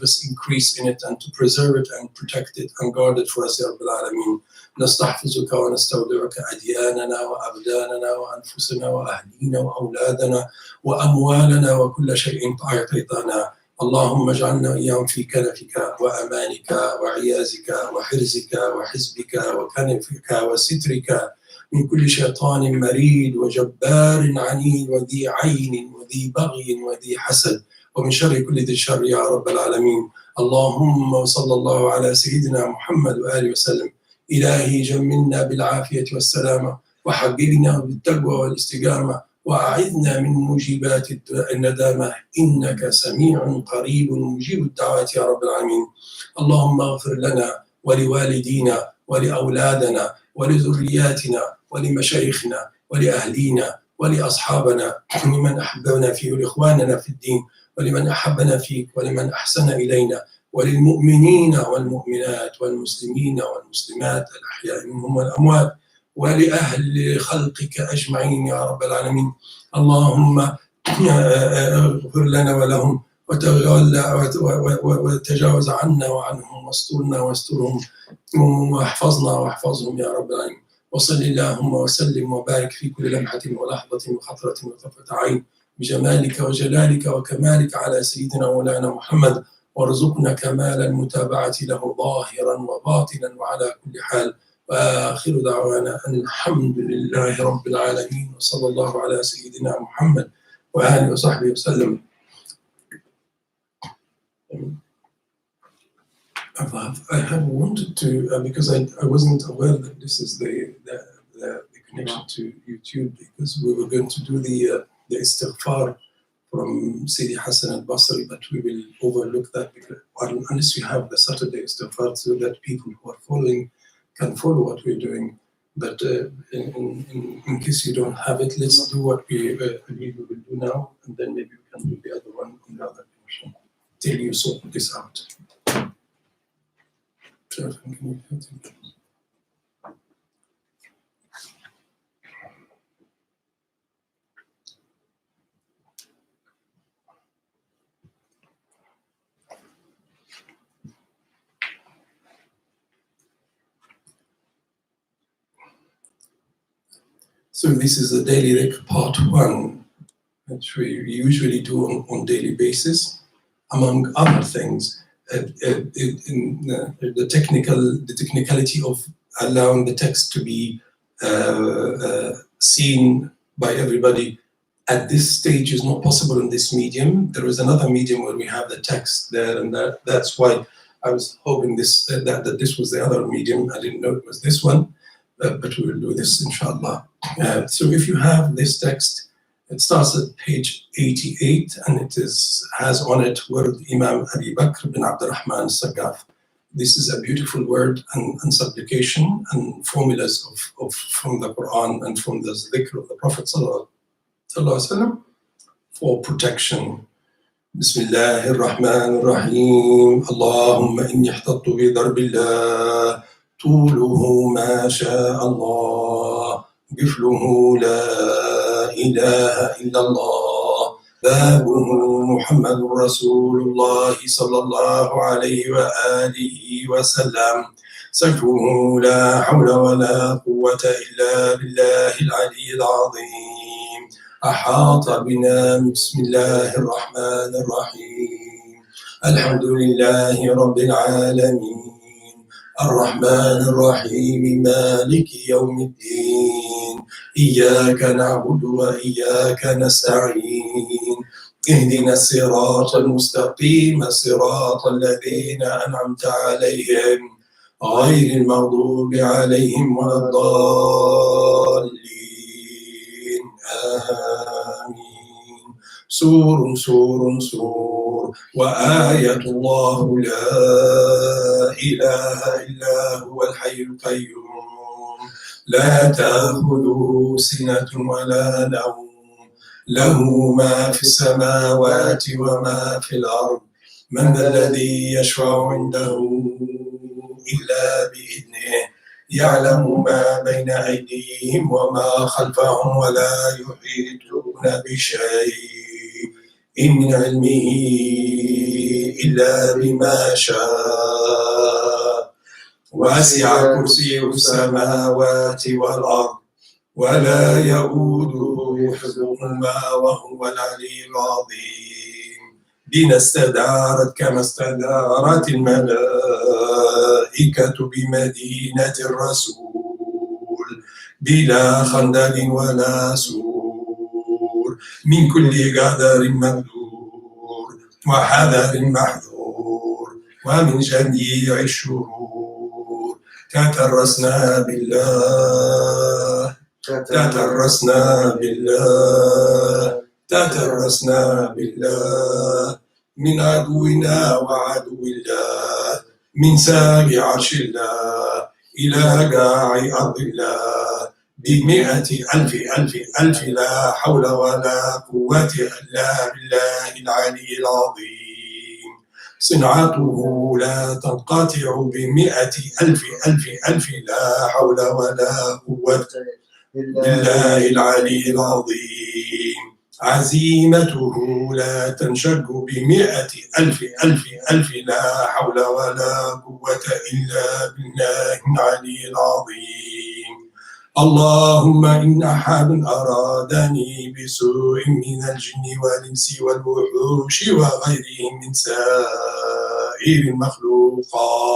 us increase in it, and to preserve it and protect it and guard it for us, Ya Rabbil Alameen. نستحفظك ونستودعك أدياننا وأبداننا وأنفسنا وأهلينا وأولادنا وأموالنا وكل شيء أعطيتنا. اللهم اجعلنا إياهم في كنفك وأمانك وعيازك وحرزك وحزبك وكنفك وسترك من كل شيطان مريد وجبار عنيد وذي عين وذي بغي وذي حسد ومن شر كل ذي الشر يا رب العالمين. اللهم صلى الله على سيدنا محمد وآله وسلم. إلهي جملنا بالعافية والسلامة وحببنا بالتقوى والاستقامة وأعذنا من موجبات الندامة إنك سميع قريب مجيب الدعوات يا رب العالمين. اللهم اغفر لنا ولوالدينا ولأولادنا ولذرياتنا ولمشايخنا ولأهلينا ولأصحابنا ولمن أحبنا فيه ولإخواننا في الدين ولمن أحبنا فيك ولمن أحسن إلينا وللمؤمنين والمؤمنات والمسلمين والمسلمات الأحياء منهم والأموات ولأهل خلقك أجمعين يا رب العالمين. اللهم اغفر لنا ولهم وتولى وتجاوز عنا وعنهم واسترنا واسترهم واحفظنا واحفظهم يا رب العالمين. وصل اللهم وسلم وبارك في كل لمحة ولحظة وخطرة وطرفة عين بجمالك وجلالك وكمالك على سيدنا مولانا محمد، وارزقنا كمال المتابعة له ظاهرا وباطنا وعلى كل حال. وآخر دعوانا أن الحمد لله رب العالمين، وصلى الله على سيدنا محمد وآله وصحبه وسلم. I have wanted to, because I wasn't aware that this is the connection to YouTube, because we were going to do the istighfar from Sidi Hassan al-Basri, but we will overlook that because, unless we have the Saturday istighfar so that people who are following can follow what we're doing. But in case you don't have it, let's do what we will do now, and then maybe we can do the other one on the other connection till you sort this out. So this is the daily dhikr part 1, which we usually do on daily basis. Among other things, the technicality of allowing the text to be seen by everybody at this stage is not possible in this medium. There is another medium where we have the text there, and that's why I was hoping that this was the other medium. I didn't know it was this one, but we will do this inshallah. So if you have this text, it starts at page 88, and it has on it word Imam Abi Bakr bin Abdurrahman Sagaf. This is a beautiful word and supplication and formulas from the Quran and from the Dhikr of the Prophet Sallallahu Alaihi Wasallam for protection. Bismillahir Rahmanir Rahim. Allahumma inni ihtattu bi darbillah tuluhu ma sha'a Allah gifluhu la ilaha illallah babuhu Muhammadur Rasulullah sallallahu alayhi wa alihi wa sallam sayfuhu la hawla wa la quwwata illa billahil aliyyil azim أحاط بنا. بسم الله الرحمن الرحيم. الحمد لله رب العالمين الرحمن الرحيم مالك يوم الدين إياك نعبد وإياك نستعين اهدنا الصراط المستقيم صراط الذين أنعمت عليهم غير المغضوب عليهم ولا الضالين آمين. سور سور سور وآية الله لا إله إلا هو الحي القيوم لا تأخذه سنة ولا نوم له ما في السماوات وما في الأرض من ذا الذي يشفع عنده إلا بإذنه يعلم ما بين أيديهم وما خلفهم ولا يحيطون بشيء من علمه إلا بما شاء وسع كرسيه السماوات والأرض ولا يؤوده حفظهما وهو العلي العظيم. بنا استدارت كما استدارت الملائكة بمدينة الرسول بلا خندق ولا سور من كل قدر مقدور وحذر محذور ومن جميع الشرور. تترسنا بالله تترسنا بالله تترسنا بالله من عدونا وعدو الله من ساق عرش الله إلى قاع أرض الله ب100,000 ألف لا حول ولا قوة إلا بالله العلي العظيم. صنعته لا تنقطع ب100,000 ألف لا حول ولا قوة بالله العلي العظيم. عزيمته لا تنشق بمئة ألف ألف ألف لا حول ولا قوة إلا بالله العلي العظيم. اللهم إن أحد أرادني بسوء من الجن والإنس والوحوش وغيرهم من سائر المخلوقات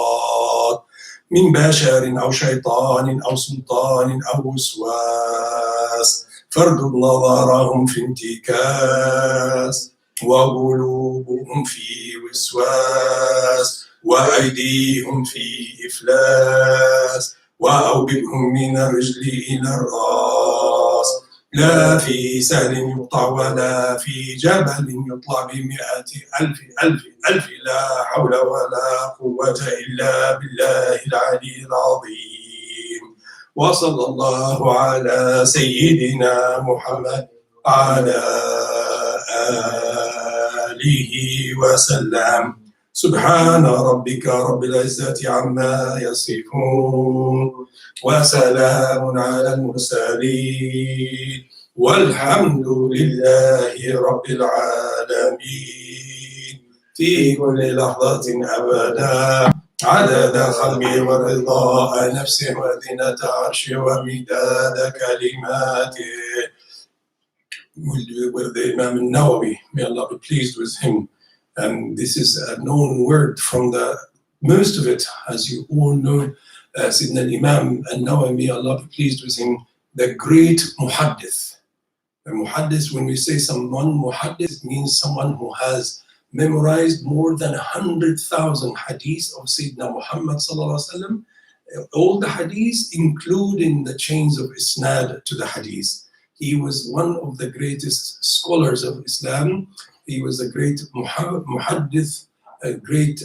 من بشر أو شيطان أو سلطان أو وسواس فاردد نظرهم في انتكاس وقلوبهم في وسواس وأيديهم في إفلاس وأوبئهم من الرجل إلى الرأس لا في سهل يقطع ولا في جبل يطلع بمئة ألف ألف ألف لا حول ولا قوة إلا بالله العلي العظيم. وصلى الله على سيدنا محمد على آله وسلم. سبحان ربك رب العزة عما يصفون وسلام على المرسلين والحمد لله رب العالمين في كل لحظة أبدا عدد خلقه ورضاء نفسه وزنة عرشه ومداد كلماته. With the Imam Al-Nawawi, may Allah be pleased with him. This is a known word from the most of it, as you all know. Sayyidina Imam Al-Nawawi, may Allah be pleased with him, the great muhaddith. The muhaddith, when we say someone muhaddith, it means someone who has memorized more than 100,000 hadiths of Sayyidina Muhammad sallallahu alaihi wasallam. All the hadiths, including the chains of isnad to the hadith. He was one of the greatest scholars of Islam. He was a great muhaddith, a great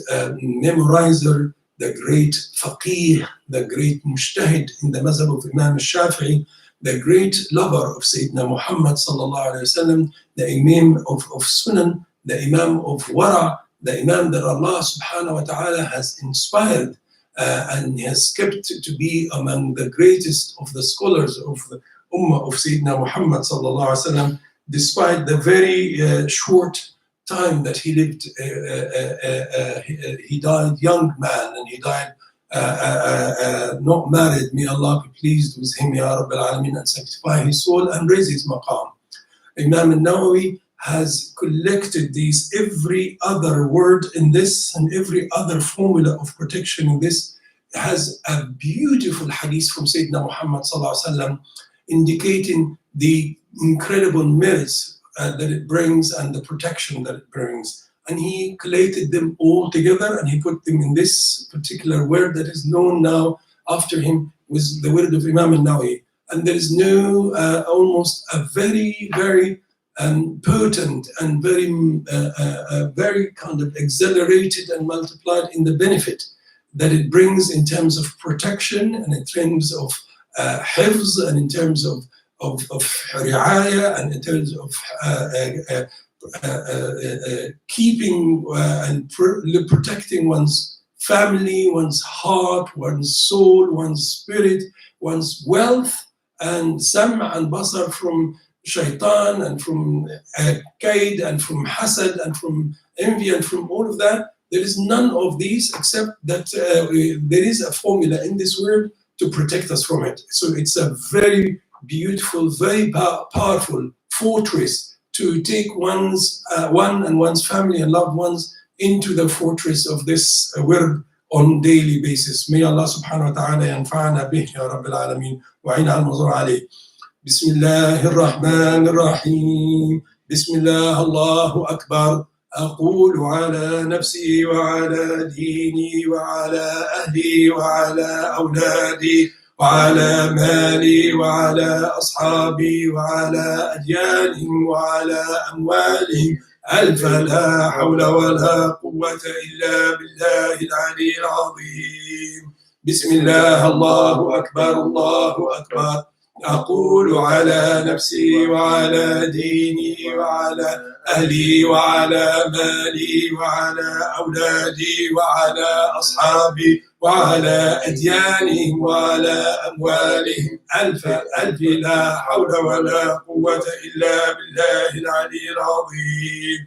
memorizer, the great faqih, the great mujtahid in the mazhab of Imam al-Shafi'i, the great lover of Sayyidina Muhammad sallallahu alayhi wasallam, the imam of sunan, the imam of wara, the imam that Allah subhanahu wa ta'ala has inspired and has kept to be among the greatest of the scholars of the ummah of Sayyidina Muhammad sallallahu alayhi wasallam, despite the very short time that he lived. He died young man, and he died not married. May Allah be pleased with him, Ya Rabbil Alameen, and sanctify his soul and raise his maqam. Imam al-Nawawi has collected these, every other word in this and every other formula of protection in this has a beautiful hadith from Sayyidina Muhammad sallallahu alaihi wasallam, indicating the incredible merits that it brings and the protection that it brings. And he collated them all together and he put them in this particular word that is known now after him with the word of Imam al-Nawawi. And there is no almost a very, very potent and very kind of accelerated and multiplied in the benefit that it brings in terms of protection and in terms of hifz and in terms of ri'ayah and in terms of keeping and protecting one's family, one's heart, one's soul, one's spirit, one's wealth, and sam' and basar from shaitan and from kaid and from hasad and from envy and from all of that. There is none of these except that there is a formula in this word to protect us from it. So it's a very beautiful, very powerful fortress to take one and one's family and loved ones into the fortress of this word on daily basis. May Allah subhanahu wa ta'ala yanfa'ana bih ya Rabbil Alameen wa aina al-mazur alayh. Bismillahir Rahmanir Rahim. Bismillah, Allahu Akbar. أقول على نفسي وعلى ديني وعلى أهلي وعلى أولادي وعلى مالي وعلى أصحابي وعلى أديانهم وعلى أموالهم ألف لا حول ولا قوة إلا بالله العلي العظيم. بسم الله، الله أكبر الله أكبر. أقول على نفسي وعلى ديني وعلى أهلي وعلى مالي وعلى أولادي وعلى أصحابي وعلى أديانهم وعلى أموالهم ألف ألف لا حول ولا قوة إلا بالله العلي العظيم.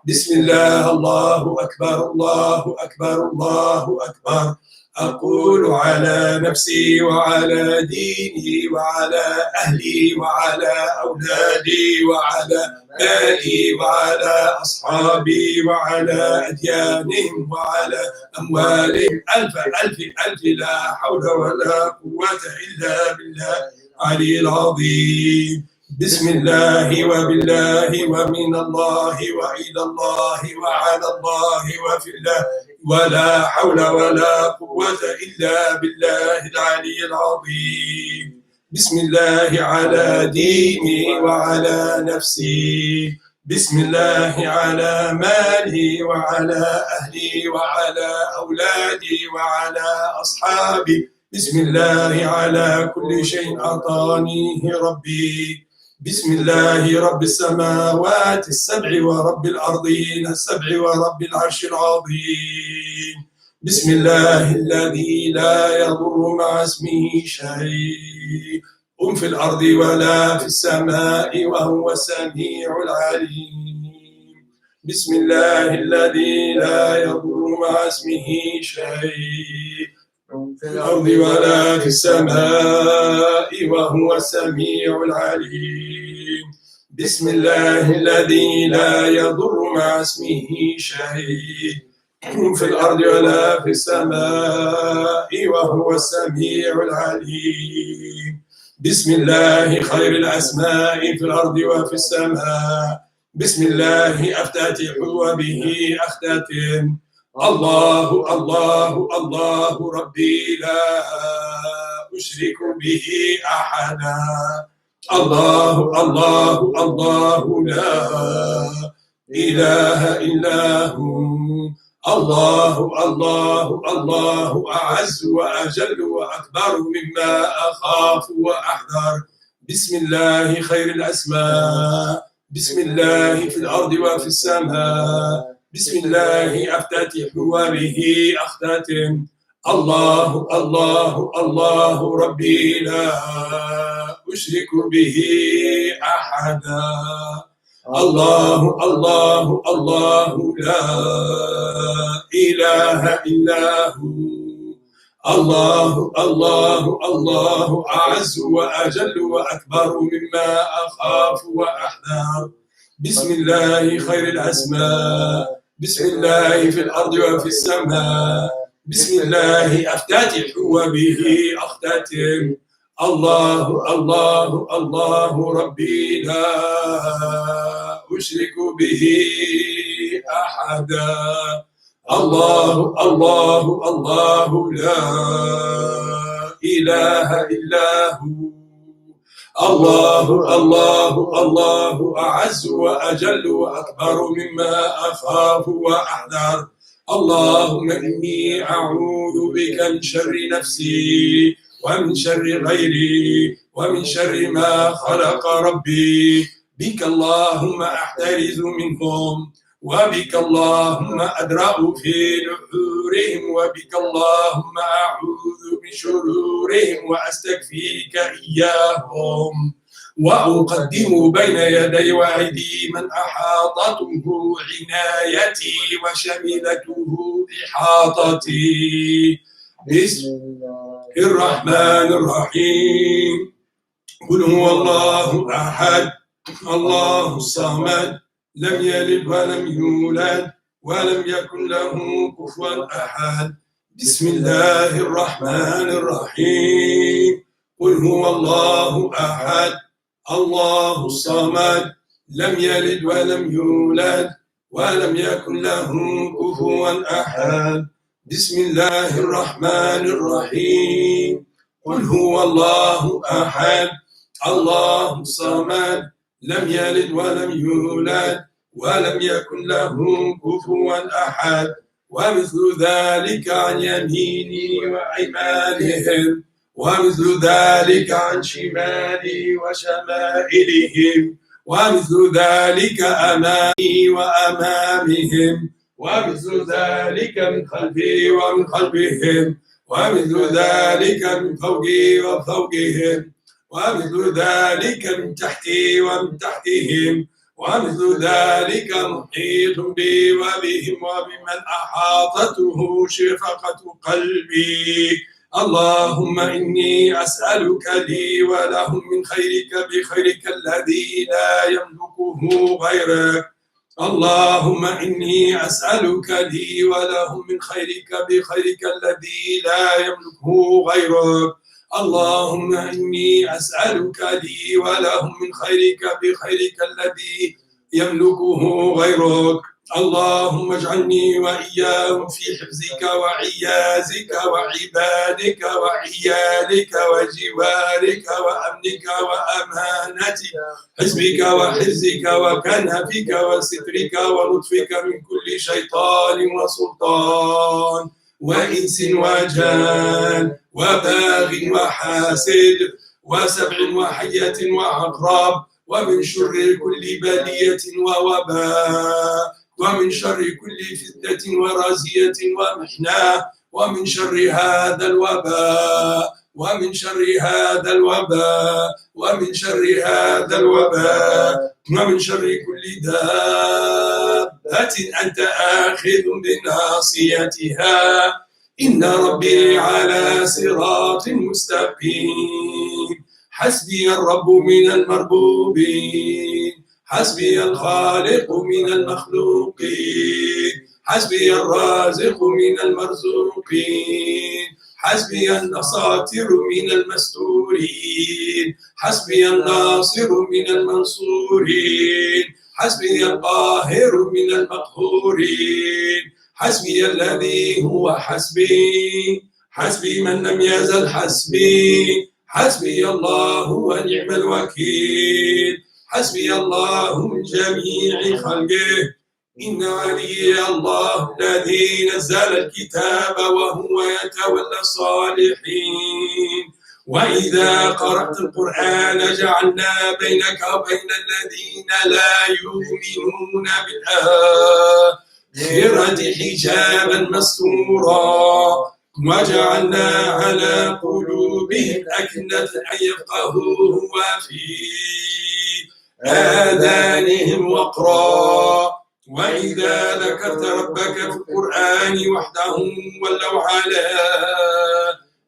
بسم الله، الله أكبر الله أكبر الله أكبر. أقول على نفسي وعلى ديني وعلى أهلي وعلى أولادي وعلى مالي وعلى أصحابي وعلى أديانهم وعلى أموالهم ألف ألف ألف لا حول ولا قوة إلا بالله العلي العظيم. بسم الله وبالله ومن الله وإلى الله وعلى الله وفي الله ولا حول ولا قوة إلا بالله العلي العظيم. بسم الله على ديني وعلى نفسي، بسم الله على مالي وعلى أهلي وعلى أولادي وعلى أصحابي، بسم الله على كل شيء أعطانيه ربي. بسم الله رب السماوات السبع ورب الأرضين السبع ورب العرش العظيم. بسم الله الذي لا يضر مع اسمه شيء في الأرض ولا في السماء وهو السميع العليم. بسم الله الذي لا يضر مع اسمه شيء في الأرض ولا في السماء وهو السميع العليم. بسم الله الذي لا يضر مع اسمه شيء في الأرض ولا في السماء وهو السميع العليم. بسم الله خير الأسماء في الأرض وفي السماء. بسم الله أفتتح وبه أختتم. الله الله الله ربي لا أشرك به أحدا. الله الله الله لا إله إلا هو. الله الله الله أعز وأجل وأكبر مما أخاف وأحذر. بسم الله خير الأسماء. بسم الله في الأرض وفي السماء. بسم الله أفتتح وبه أختتم. الله الله الله ربي لا أشرك به أحدا. الله الله الله لا إله إلا هو. الله الله الله أعز وأجل وأكبر مما أخاف وأحذر. بسم الله خير الأسماء. بسم الله في الأرض وفي السماء. بسم الله أفتتح وبه أختتم. الله الله الله ربي لا أشرك به أحدا. الله الله الله لا إله إلا هو. الله الله الله أعز وأجل وأكبر مما أخاف وأحذر. اللهم إني أعوذ بك من شر نفسي ومن شر غيري ومن شر ما خلق ربي. بك اللهم أحترز منهم وبك اللهم أدرأ في نحورهم وبك اللهم أعوذ من شرورهم وأستكفيك إياهم. وأقدم بين يدي وأيدي من أحاطته عنايتي وشملته إحاطتي. بسم الله الرحمن الرحيم. قل هو الله أحد الله الصمد لم يلد ولم يولد ولم يكن له كفوا أحد. بسم الله الرحمن الرحيم. قل هو الله أحد الله الصمد لم يلد ولم يولد ولم يكن له كفوا أحد. بسم الله الرحمن الرحيم. قل هو الله أحد الله الصمد لم يلد ولم يولد ولم يكن له كفوا أحد. ومثل ذلك عن يميني وأيمانهم ومثل ذلك عن شمالي وشمائلهم، ومثل ذلك أمامي وأمامهم، ومثل ذلك من خلفي ومن خلفهم، ومثل ذلك من فوقي وفوقهم، ومثل ذلك من تحتي ومن تحتهم، ومثل ذلك محيط بي وبهم وبمن أحاطته شفقة قلبي. اللهم إني أسألك لي ولهم من خيرك بخيرك الذي لا يملكه غيرك. اللهم إني أسألك لي ولهم من خيرك بخيرك الذي لا يملكه غيرك. اللهم إني أسألك لي ولهم من خيرك بخيرك الذي يملكه غيرك. اللهم اجعلني وإياهم في حفظك وعيازك وعبادك وعيالك وجوارك وأمنك وأمانتك، حزبك وحرزك وكنفك وسترك ولطفك من كل شيطان وسلطان وإنس وجان وباغ وحاسد وسبع وحية وعقرب، ومن شر كل بلية ووباء، ومن شر كل فتنة ورازية ومحنة، ومن شر هذا الوباء، ومن شر هذا الوباء، ومن شر هذا الوباء، ومن شر كل دابة أنت آخذ بناصيتها. إن ربي على صراط مستقيم. حسبي الرب من المربوبين، حسبي الخالق من المخلوقين، حسبي الرازق من المرزوقين، حسبي النصاتر من المستورين، حسبي الناصر من المنصورين، حسبي القاهر من المقهورين، حسبي الذي هو حسبي، حسبي من لم يزل حسبي، حسبي الله ونعم الوكيل، حسبي الله من جميع خلقه. إن ولي الله الذي نزل الكتاب وهو يتولى الصالحين. وإذا قرأت القرآن جعلنا بينك وبين الذين لا يؤمنون بالآخرة حجابا مستورا، وجعلنا على قلوبهم أكنة أن يفقهوه وفي آذانهم وقرا. وإذا ذكرت ربك في القرآن وحده ولوا على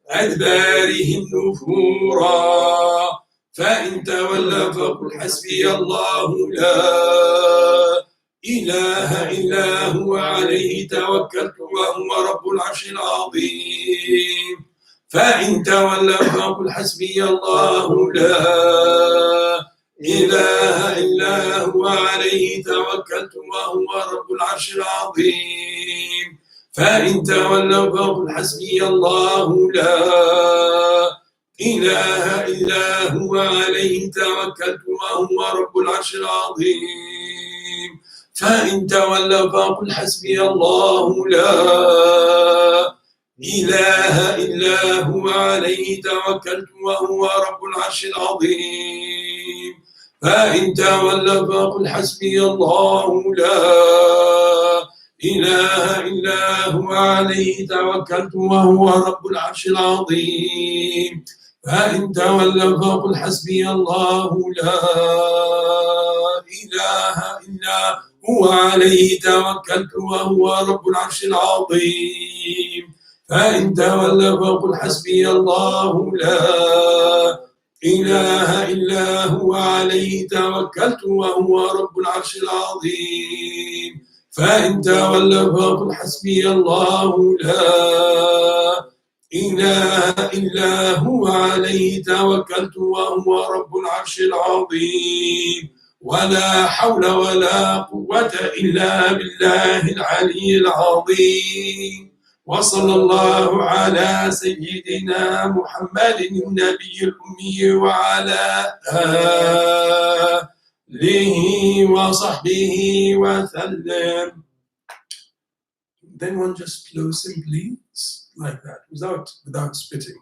أدبارهم نفورا. فإن تولوا فقل حسبي الله لا إله إلا هو عليه توكلت وهو رب العرش العظيم. فإن تولوا فقل حسبي الله لا إله إلا هو عليه توكلت وهو رب العرش العظيم. فإن تولوا فقل حسبي الله لا إله إلا هو عليه توكلت وهو رب العرش العظيم. فإن تولوا فقل حسبي الله لا إله إلا هو عليه توكلت وهو رب العرش العظيم. فإن تولوا فقل حسبي الله لا إله إلا هو عليه توكلت وهو رب العرش العظيم. فإن تولوا فقل حسبي الله لا إله إلا هو عليه توكلت وهو رب العرش العظيم. فإن تولوا فقل حسبي الله لا إله إلا هو عليه توكلت وهو رب العرش العظيم. فإن تولوا فقل حسبي الله لا إله إلا هو عليه توكلت وهو رب العرش العظيم. ولا حول ولا قوة إلا بالله العلي العظيم. وصلى الله على سيدنا محمد النبي الأمي وعلى آله وصحبه وسلم. Then one just flows simply like that, without spitting.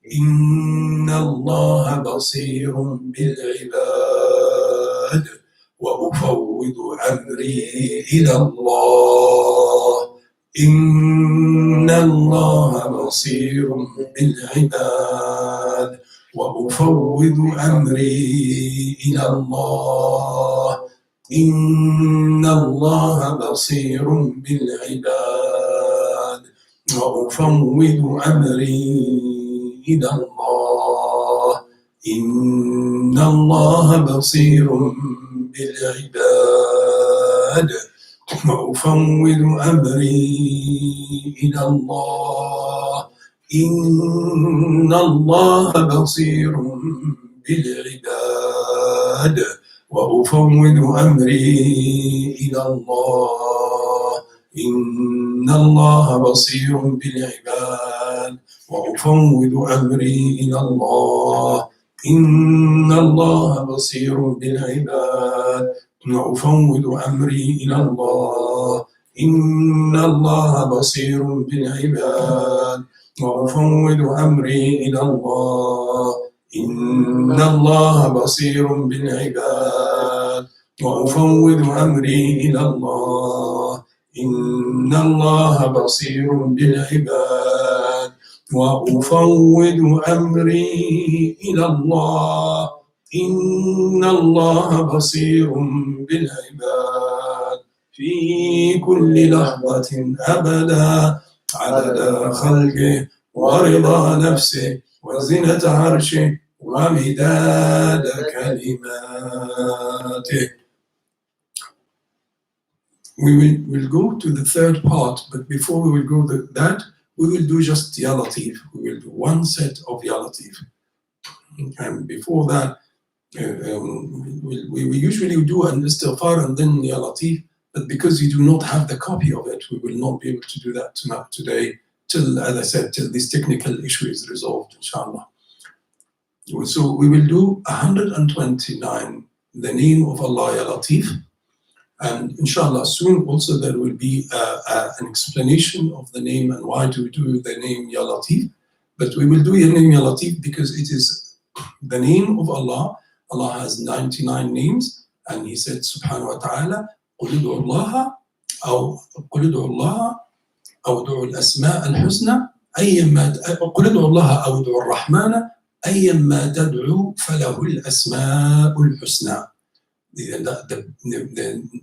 إن الله بصير بالعباد وأفوض أمري إلى الله إن الله بصير بالعباد وأفوض أمري إلى الله إن الله بصير بالعباد وأفوض أمري إلى الله إن الله بصير بالعباد وأفوض أمري إلى الله إن الله بصير بالعباد وأفوض أمري إلى الله إن الله بصير بالعباد وأفوض أمري إلى الله إن الله بصير بالعباد وأفوض أمري إلى الله إن الله بصير بالعباد وأفوض أمري إلى الله إن الله بصير بالعباد وأفوض أمري إلى الله إن الله بصير بالعباد وأفوض أمري إلى الله إن الله بصير بالعباد في كل لحظة أبدا عدد خلقه ورضا نفسه وزنة عرشه ومداد كلماته. We'll go to the third part, but before we will go to that, we will do just Ya Latif. We will do one set of Ya Latif. And before that, we usually do an istighfar and then Ya Latif, but because you do not have the copy of it, we will not be able to do that today, till, as I said, till this technical issue is resolved, inshallah. So we will do 129, the name of Allah Ya Latif. And inshallah, soon also there will be an explanation of the name and why do we do the name Ya Latif. But we will do the name Ya Latif because it is the name of Allah. Allah has 99 names, and He said, Subhanahu wa Taala, قُلِ ادْعُوا اللَّهَ أو قُلِ ادْعُوا اللَّهَ أو ادْعُوا الأسماء الحسنى أيما قُلِ ادْعُوا اللَّهَ أو ادْعُوا الرحمن أيما تدعوا فله الأسماء الحسنى. The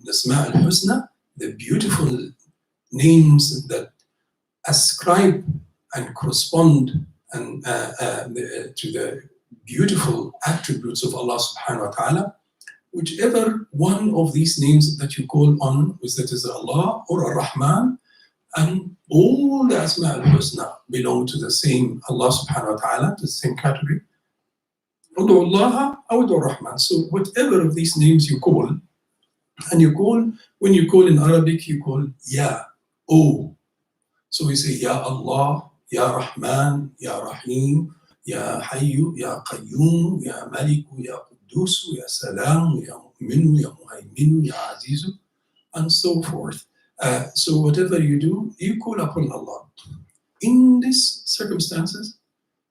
Asma al-Husna, the beautiful names that ascribe and correspond and to the beautiful attributes of Allah subhanahu wa ta'ala, whichever one of these names that you call on, whether that is Allah or Ar-Rahman, and all the Asma al-Husna belong to the same Allah subhanahu wa ta'ala, to the same category. ادعوا الله أو ادعوا الرحمن. So whatever of these names you call, and you call, when you call in Arabic, you call Ya, O. So we say Ya Allah, Ya Rahman, Ya Rahim, Ya Hayyu, Ya Qayyum, Ya Maliku, Ya Quddus, Ya Salam, Ya Mu'minu, Ya Muhaiminu, Ya Azizu, and so forth. So whatever you do, you call upon Allah. In these circumstances,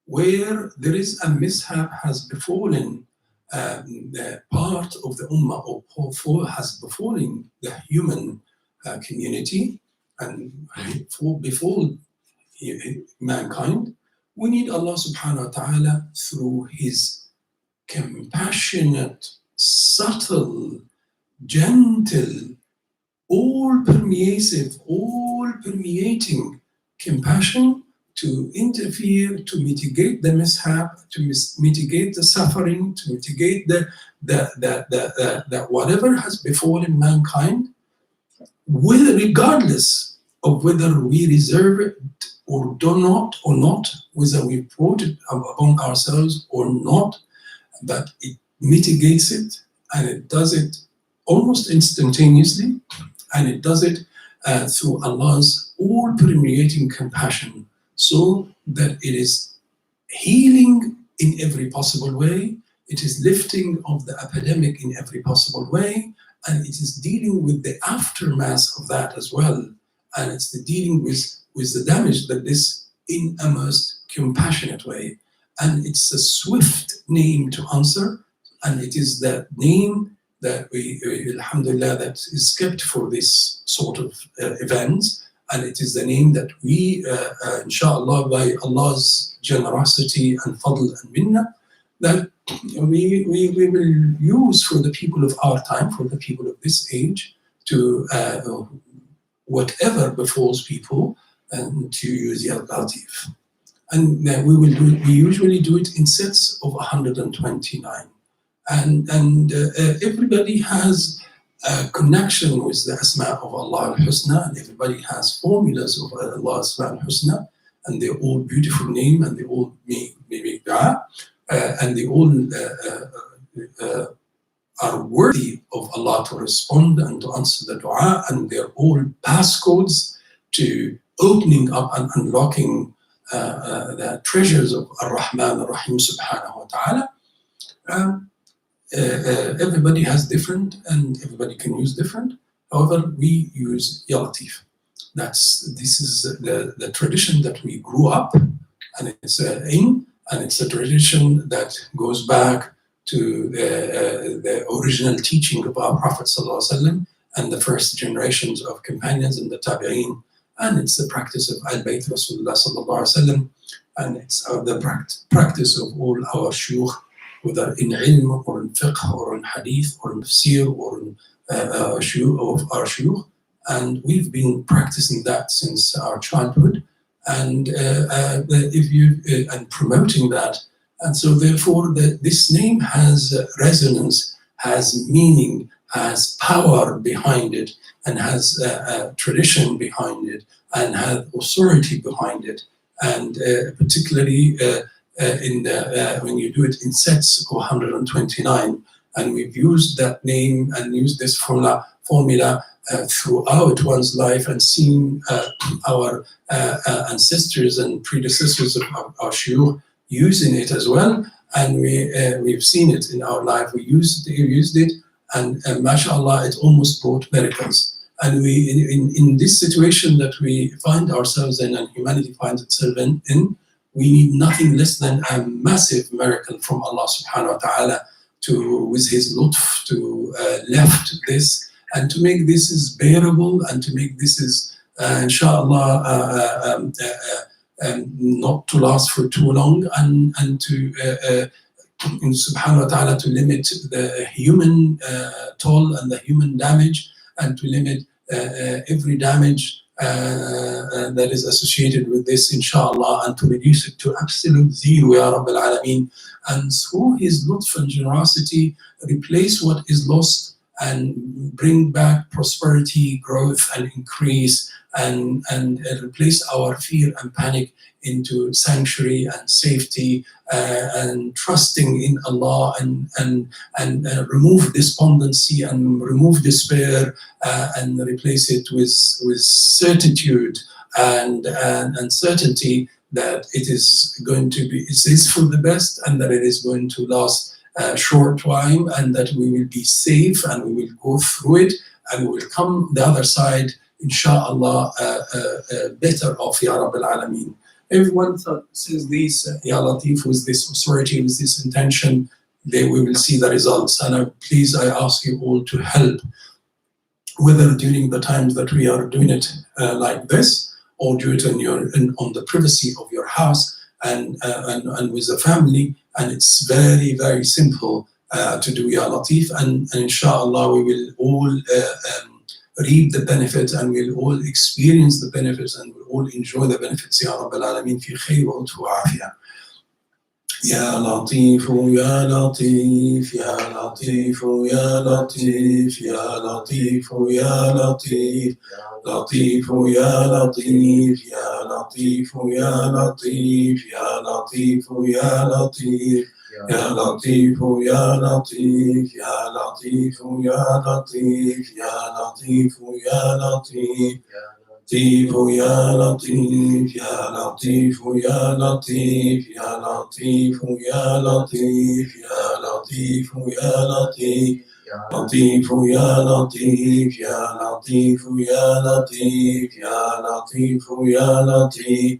where there is a mishap has befallen the part of the ummah, or has befallen the human community and befall mankind, we need Allah subhanahu wa ta'ala through His compassionate, subtle, gentle, all-permeasive, all-permeating compassion to interfere, to mitigate the mishap, to mitigate the suffering, to mitigate the whatever has befallen mankind, regardless of whether we reserve it or do not, whether we brought it upon ourselves or not, but it mitigates it, and it does it almost instantaneously, and it does it through Allah's all-permeating compassion, so that it is healing in every possible way, it is lifting of the epidemic in every possible way, and it is dealing with the aftermath of that as well, and it's the dealing with the damage that this in a most compassionate way. and it's a swift name to answer, and it is that name that we alhamdulillah, that is kept for this sort of events, and it is the name that we inshallah, by Allah's generosity and fadl and minna, that we will use for the people of our time, for the people of this age, to whatever befalls people, and to use Ya Latif. And we usually do it in sets of 129. And everybody has a connection with the Asma of Allah al-Husna, and everybody has formulas of Allah's Asma al-Husna, and they're all beautiful names, and they all make dua, and they all are worthy of Allah to respond and to answer the dua, and they're all passcodes to opening up and unlocking the treasures of Ar-Rahman Ar-Rahim subhanahu wa ta'ala. Everybody has different, and everybody can use different. However, we use Ya Latif. This is the tradition that we grew up, and it's and it's a tradition that goes back to the original teaching of our Prophet ﷺ and the first generations of companions and the Tabi'een, and it's the practice of Al-Bayt Rasulullah ﷺ, and it's the practice of all our shuyukh, whether in ilm or in fiqh or in hadith or in tafsir or in of our shuyukh, and we've been practicing that since our childhood, and and promoting that, and so therefore this name has resonance, has meaning, has power behind it, and has a tradition behind it, and has authority behind it, and particularly when you do it in sets of 129, and we've used that name and used this formula throughout one's life, and seen our ancestors and predecessors of our shuyukh using it as well, and we've seen it in our life. We used it, and mashallah, it almost brought miracles. And we, in this situation that we find ourselves in, and humanity finds itself in, we need nothing less than a massive miracle from Allah subhanahu wa ta'ala with His lutf to lift this, and to make this is bearable, and to make this is inshallah not to last for too long, and to subhanahu wa ta'ala to limit the human toll and the human damage, and to limit every damage that is associated with this, inshallah, and to reduce it to absolute zero, Ya Rabbil Alameen, and through His lutf and generosity replace what is lost, and bring back prosperity, growth, and increase, and replace our fear and panic into sanctuary and safety, and trusting in Allah, and remove despondency and remove despair, and replace it with certitude and certainty that it is going to be, it is for the best, and that it is going to last a short time, and that we will be safe, and we will go through it, and we will come the other side, inshallah, better off, Ya Rabbil Alameen. Everyone says this, Ya Latif, with this authority, with this intention, we will see the results. And please, I ask you all to help, whether during the times that we are doing it like this, or do it on the privacy of your house, and with the family. And it's very, very simple to do Ya Latif, and inshallah we will all reap the benefit, and we'll all experience the benefits, and we'll all enjoy the benefits, Ya Rabbil Alameen, fi khayr wa utfu wa afiyah. Ya Latif, Ya Latif, Ya Latif, Ya Latif, Ya Latif, Ya Latif, Latif, Ya Latif, Ya Latif, Ya Latif, Ya Latif, Ya Latif, Ya Latif, Ya Latif, Ya Latif, Ya Latif, Ya Latif, Ya Latif, Latif, Ya Latif, Ya Latif, Ya Latif, Ya Latif, Ya Latif, Ya Latif, Ya Latif, Latif, Ya Latif, Ya Latif, Ya Latif, Ya Latif, Ya Latif,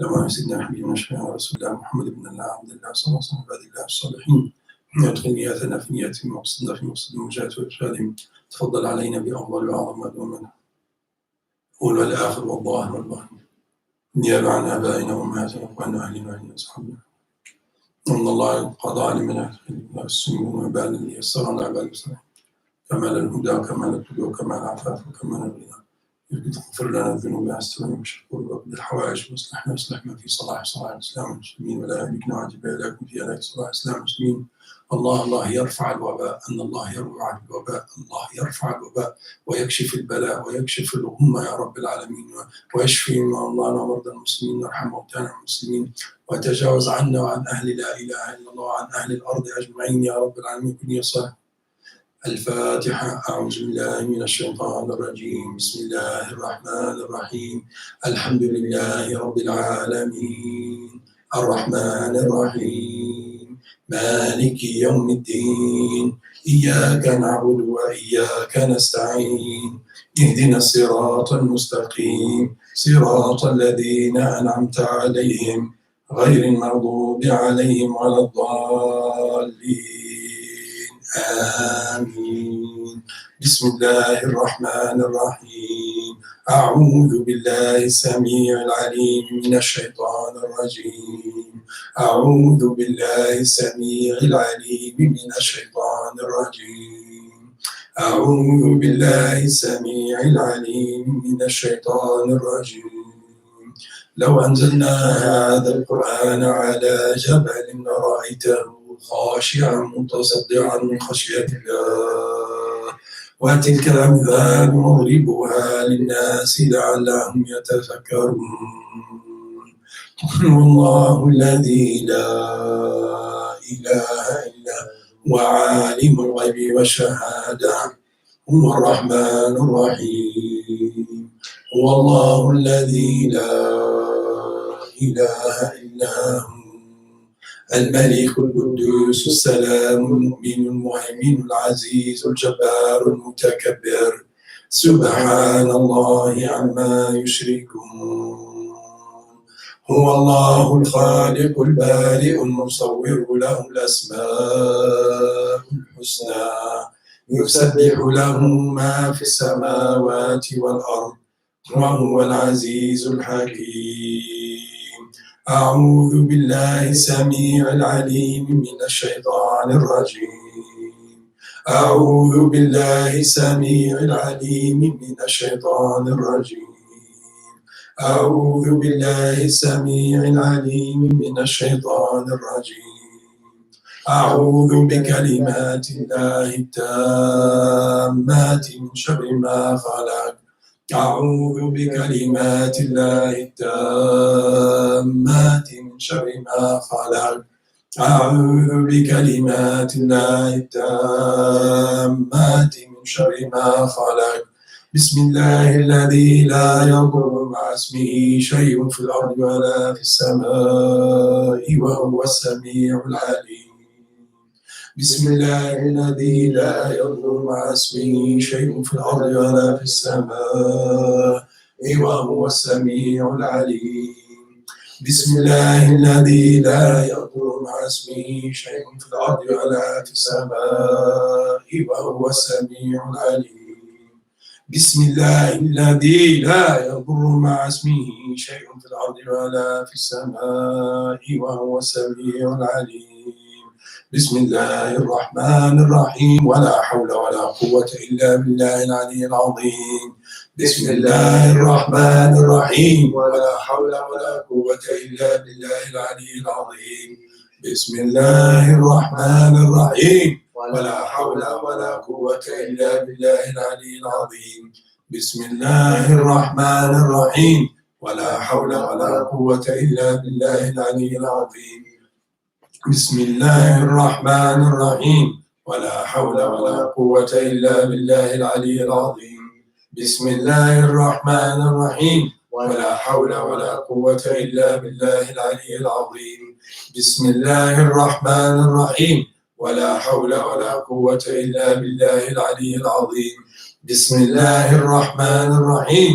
على سيدنا حبيبنا شفيعنا رسول الله محمد بن الله عبد الله صلى الله عليه وسلم عباد الله الصالحين يدخل نياتنا في نياتهم وقصدنا في مقصد المجاهد وإرشادهم. تفضل علينا بأفضل وأعظم ما أول والآخر والظاهر والباطن نيابة عن آبائنا وأمهاتنا وعن أهلنا وعن أصحابنا. إن الله قضى علمنا السنون وبال الذي يسرنا عباد السلام كمال الهدى وكمال التقوى وكمال العفاف وكمال الغنى. اغفر لنا الذنوب واسترنا واشكر وقضي الحوائج واصلح ما في صلاح الاسلام والمسلمين ولا يهلكنا وعجب اليكم في هلاك صلاح الاسلام والمسلمين. الله يرفع الوباء، ان الله يرفع الوباء، الله يرفع الوباء ويكشف البلاء ويكشف الغمة يا رب العالمين، ويشفي مولانا ومرضى المسلمين ويرحم موتانا المسلمين، وتجاوز عنا وعن اهل لا اله الا الله وعن اهل الارض اجمعين يا رب العالمين. كن يصح الفاتحة. أعوذ بالله من الشيطان الرجيم. بسم الله الرحمن الرحيم. الحمد لله رب العالمين الرحمن الرحيم مالك يوم الدين إياك نعبد وإياك نستعين اهدنا الصراط المستقيم صراط الذين أنعمت عليهم غير المغضوب عليهم ولا الضالين. آمين. بسم الله الرحمن الرحيم. أعوذ بالله السميع العليم من الشيطان الرجيم. أعوذ بالله السميع العليم من الشيطان الرجيم. أعوذ بالله السميع العليم من الشيطان الرجيم. لو أنزلنا هذا القرآن على جبل لرأيته خاشعا متصدعا من خشية الله وتلك الأمثال نضربها للناس لعلهم يتفكرون. والله الذي لا إله إلا هو عالم الغيب والشهادة هو الرحمن الرحيم. هو الله الذي لا إله إلا هو الملك القدوس السلام المؤمن المهيمن العزيز الجبار المتكبر سبحان الله عما يشركون. هو الله الخالق البارئ المصور له الأسماء الحسنى يسبح له ما في السماوات والأرض وهو العزيز الحكيم. أعوذ بالله السميع العليم من الشيطان الرجيم. أعوذ بالله السميع العليم من الشيطان الرجيم. أعوذ بالله السميع العليم من الشيطان الرجيم. أعوذ بكلمات الله التامات من شر ما خلق. أعوذ بكلمات الله التامات من شر ما خلق. أعوذ بكلمات الله التامات من شر ما خلق. بسم الله الذي لا يضر مع اسمه شيء في الأرض ولا في السماء وهو السميع العليم. بسم الله الذي لا يضر مع اسمه شيء في الأرض ولا في السماء وهو السميع العليم. بسم الله الذي لا يضر مع اسمه شيء في الأرض ولا في السماء وهو السميع العليم. بسم الله الذي لا يضر مع اسمه شيء في الأرض ولا في السماء وهو السميع العليم. بسم الله الرحمن الرحيم. ولا حول ولا قوة إلا بالله العلي العظيم. بسم الله الرحمن الرحيم. ولا حول ولا قوة إلا بالله العلي العظيم. بسم الله الرحمن الرحيم. ولا حول ولا قوة إلا بالله العلي العظيم. بسم الله الرحمن الرحيم. ولا حول ولا قوة إلا بالله العلي العظيم. بسم الله الرحمن الرحيم. ولا حول ولا قوة إلا بالله العلي العظيم. بسم الله الرحمن الرحيم. ولا حول ولا قوة إلا بالله العلي العظيم. بسم الله الرحمن الرحيم. ولا حول ولا قوة إلا بالله العلي العظيم. بسم الله الرحمن الرحيم.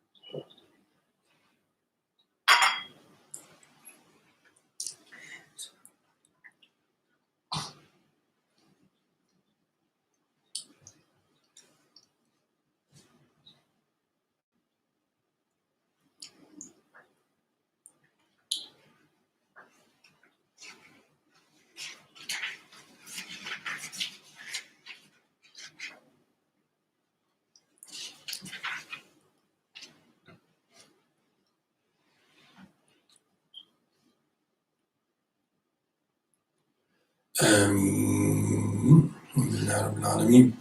آمين. الحمد لله رب العالمين.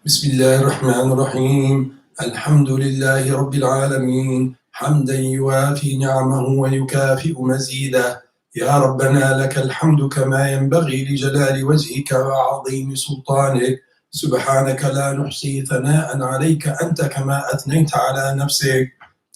بسم الله الرحمن الرحيم. الحمد لله رب العالمين حمدا يوافي نعمه ويكافئ مزيده. يا ربنا لك الحمد كما ينبغي لجلال وجهك وعظيم سلطانك. سبحانك لا نحصي ثناء عليك أنت كما أثنيت على نفسك.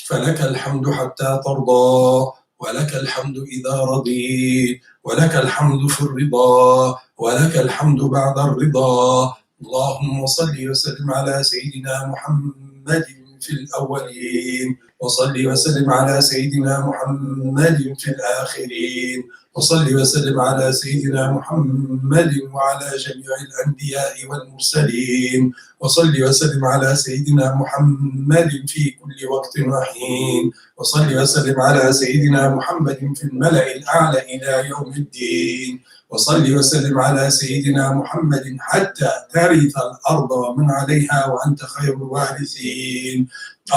فلك الحمد حتى ترضى، ولك الحمد إذا رضيت، ولك الحمد في الرضا، ولك الحمد بعد الرضا. اللهم صل وسلم على سيدنا محمد في الأولين، وصل وسلم على سيدنا محمد في الآخرين، وصل وسلم على سيدنا محمد وعلى جميع الأنبياء والمرسلين، وصل وسلم على سيدنا محمد في كل وقت وحين، وصل وسلم على سيدنا محمد في الملأ الأعلى إلى يوم الدين، وصل وسلم على سيدنا محمد حتى ترث الأرض ومن عليها وأنت خير الوارثين.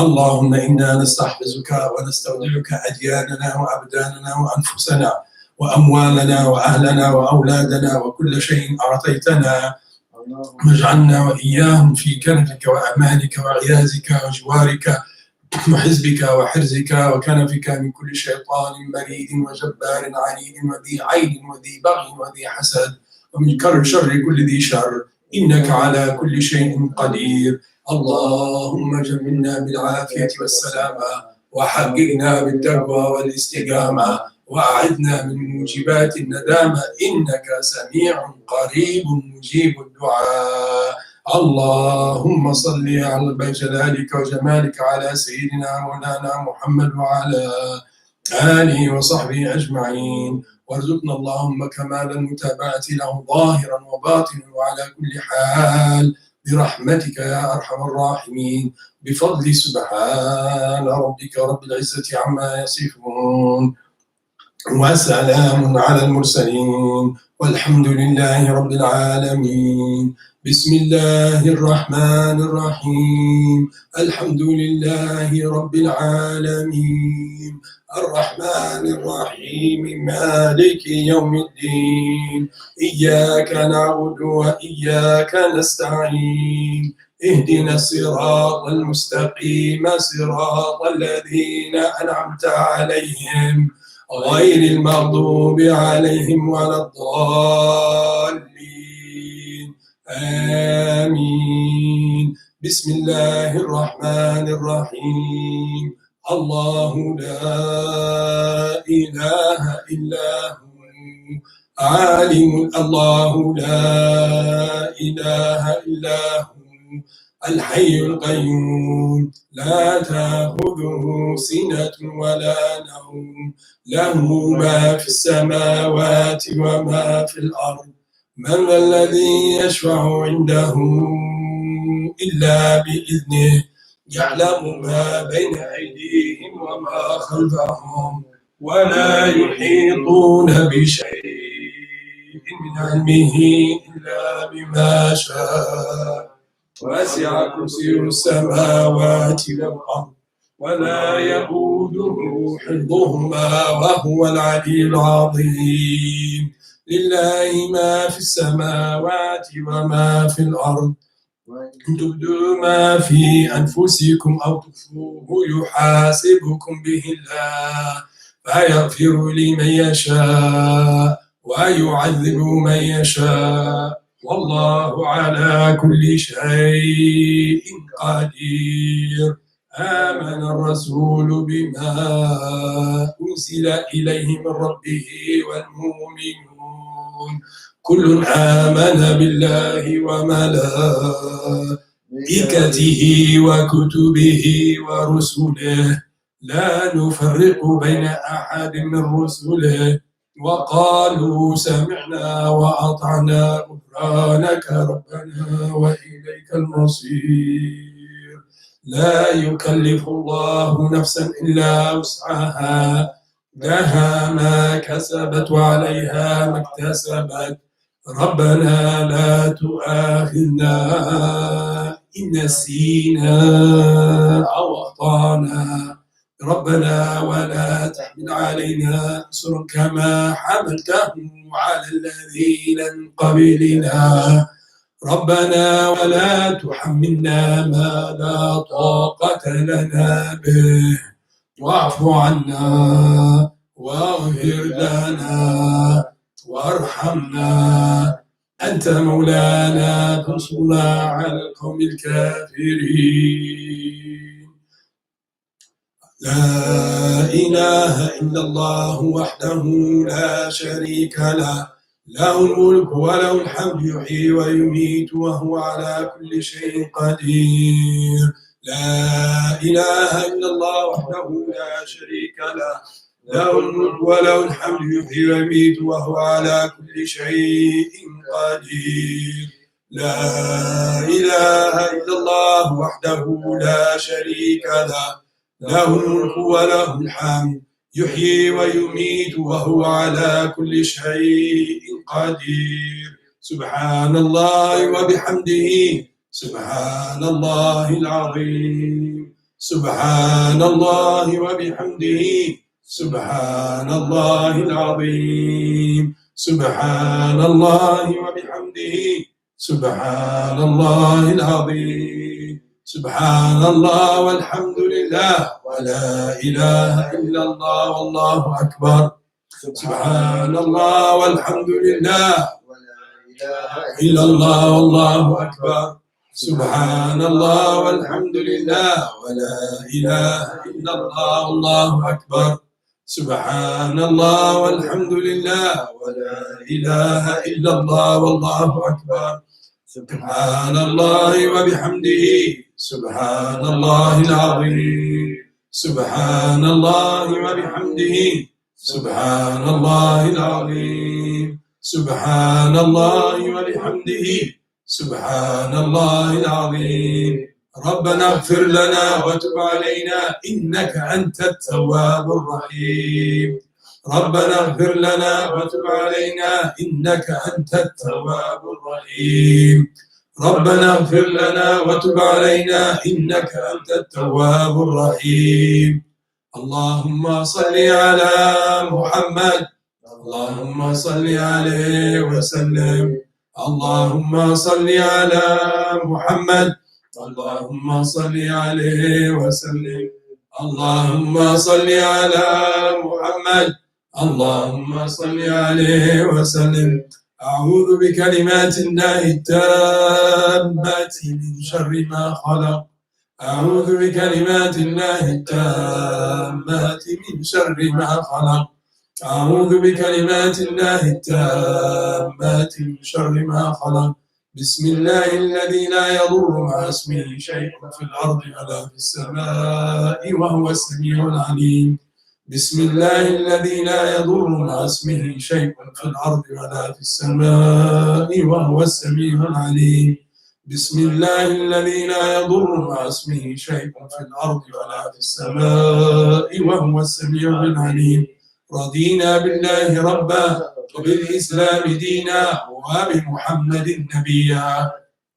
اللهم إنا نستحفظك ونستودعك أدياننا وأبداننا وأنفسنا وأموالنا وأهلنا وأولادنا وكل شيء أعطيتنا، واجعلنا وإياهم في كنفك وأمانك وعيازك وجوارك وحزبك وحرزك وكنفك من كل شيطان مريد وجبار عنيد وذي عين وذي بغي وذي حسد، ومن شر كل ذي شر، إنك على كل شيء قدير. اللهم جملنا بالعافية والسلامة، وحققنا بالتقوى والاستقامة، وأعذنا من موجبات الندامة، إنك سميع قريب مجيب الدعاء. اللهم صل على جلالك وجمالك على سيدنا مولانا محمد وعلى آله وصحبه أجمعين، وارزقنا اللهم كمال المتابعة له ظاهرا وباطنا وعلى كل حال برحمتك يا أرحم الراحمين، بفضل سبحان ربك رب العزة عما يصفون، وسلام على المرسلين، والحمد لله رب العالمين. بسم الله الرحمن الرحيم. الحمد لله رب العالمين الرحمن الرحيم مالك يوم الدين، إياك نعبد وإياك نستعين، اهدنا الصراط المستقيم صراط الذين أنعمت عليهم غير المغضوب عليهم ولا الضالين. آمين. بسم الله الرحمن الرحيم. الله لا إله إلا هو عالم، الله لا إله إلا هو الحي القيوم، لا تأخذه سنة ولا نوم، له ما في السماوات وما في الأرض، من ذا الذي يشفع عنده إلا بإذنه، يعلم ما بين أيديهم وما خلفهم، ولا يحيطون بشيء من علمه إلا بما شاء، وسع كرسيه السماوات والأرض ولا يئوده حفظهما وهو العلي العظيم. لله ما في السماوات وما في الأرض، إن تبدوا ما في أنفسكم أو تخفوه يحاسبكم به الله، فيغفر لمن يشاء ويعذب من يشاء، والله على كل شيء قدير. آمن الرسول بما أنزل إليه من ربه والمؤمنون كل آمن بالله وملائكته وكتبه ورسله، لا نفرق بين أحد من رسله، وقالوا سمعنا وأطعنا غفرانك ربنا وإليك المصير. لا يكلف الله نفسا إلا وسعها، لها ما كسبت وعليها ما اكتسبت، ربنا لا تؤاخذنا إن نسينا أو أخطأنا، ربنا ولا تحمل علينا إصرا كما حملته على الذين من قبلنا ربنا ولا تحملنا ما لا طاقة لنا به واعف عنا واغفر لنا وارحمنا أنت مولانا فانصرنا على القوم الكافرين لا إله إلا الله وحده لا شريك له له الملك وله الحمد يحيي ويميت وهو على كل شيء قدير لا إله إلا الله وحده لا شريك له له الملك وله الحمد يحيي ويميت وهو على كل شيء قدير لا إله إلا الله وحده لا شريك له له الملك وله الحمد يحيي ويميت وهو على كل شيء قدير سبحان الله وبحمده سبحان الله العظيم سبحان الله وبحمده سبحان الله العظيم سبحان الله وبحمده سبحان الله العظيم سبحان الله والحمد لله ولا إله إلا الله والله أكبر سبحان الله والحمد لله ولا إله إلا الله والله أكبر سبحان الله والحمد لله ولا إله إلا الله والله أكبر سبحان الله والحمد لله ولا إله إلا الله والله أكبر سبحان الله وبحمده سبحان الله العظيم سبحان الله وبحمده سبحان الله العظيم سبحان الله وبحمده سبحان الله العظيم ربنا اغفر لنا وتب علينا إنك أنت التواب الرحيم ربنا اغفر لنا وتب علينا إنك أنت التواب الرحيم ربنا اغفر لنا وتب علينا إنك أنت التواب الرحيم اللهم صل على محمد اللهم صل عليه وسلم اللهم صل على محمد اللهم صل عليه وسلم اللهم صل على محمد اللهم صل عليه وسلم أعوذ بكلمات الله التامات من شر ما خلق أعوذ بكلمات الله التامات من شر ما خلق أعوذ بكلمات الله التامات من شر ما خلق بسم الله الذي لا يضر مع اسمه شيء في الأرض ولا في السماء وهو السميع العليم بسم الله الذي لا يضر مع اسمه شيء في الأرض ولا في السماء وهو السميع العليم بسم الله الذي لا يضر مع اسمه شيء في الأرض ولا في السماء وهو السميع العليم رضينا بالله ربا وبالإسلام دينا وبمحمد نبيا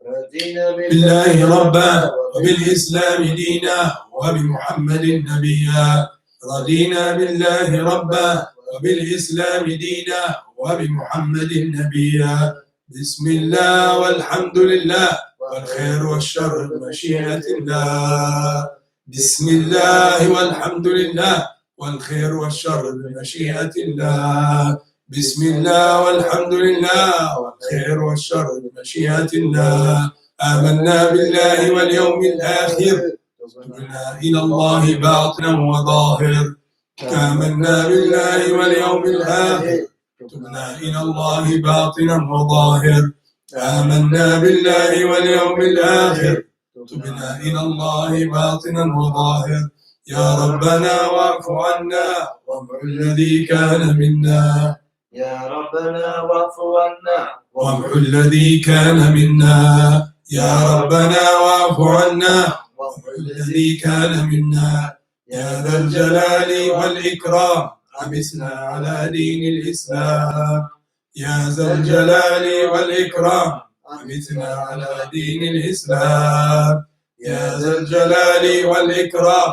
رضينا بالله ربا وبالإسلام دينا وبمحمد نبيا رضينا بالله ربا وبالإسلام دينا وبمحمد نبيا بسم الله والحمد لله والخير والشر بمشيئة الله بسم الله والحمد لله والخير والشر بمشيئة الله بسم الله والحمد لله والخير والشر بمشيئة الله آمنا بالله واليوم الآخر تبنا إلى الله باطنا وظاهر آمنا بالله واليوم الآخر تبنا إلى الله باطنا وظاهر آمنا بالله واليوم الآخر تبنا إلى الله باطنا وظاهر يا ربنا واعف عنا وامح الذي كان منا يا ربنا واعف عنا وامح الذي كان منا يا ربنا واعف عنا وامح الذي كان منا يا ذا الجلال والإكرام أمسنا على دين الإسلام يا ذا الجلال والإكرام أمسنا على دين الإسلام يا ذا الجلال والإكرام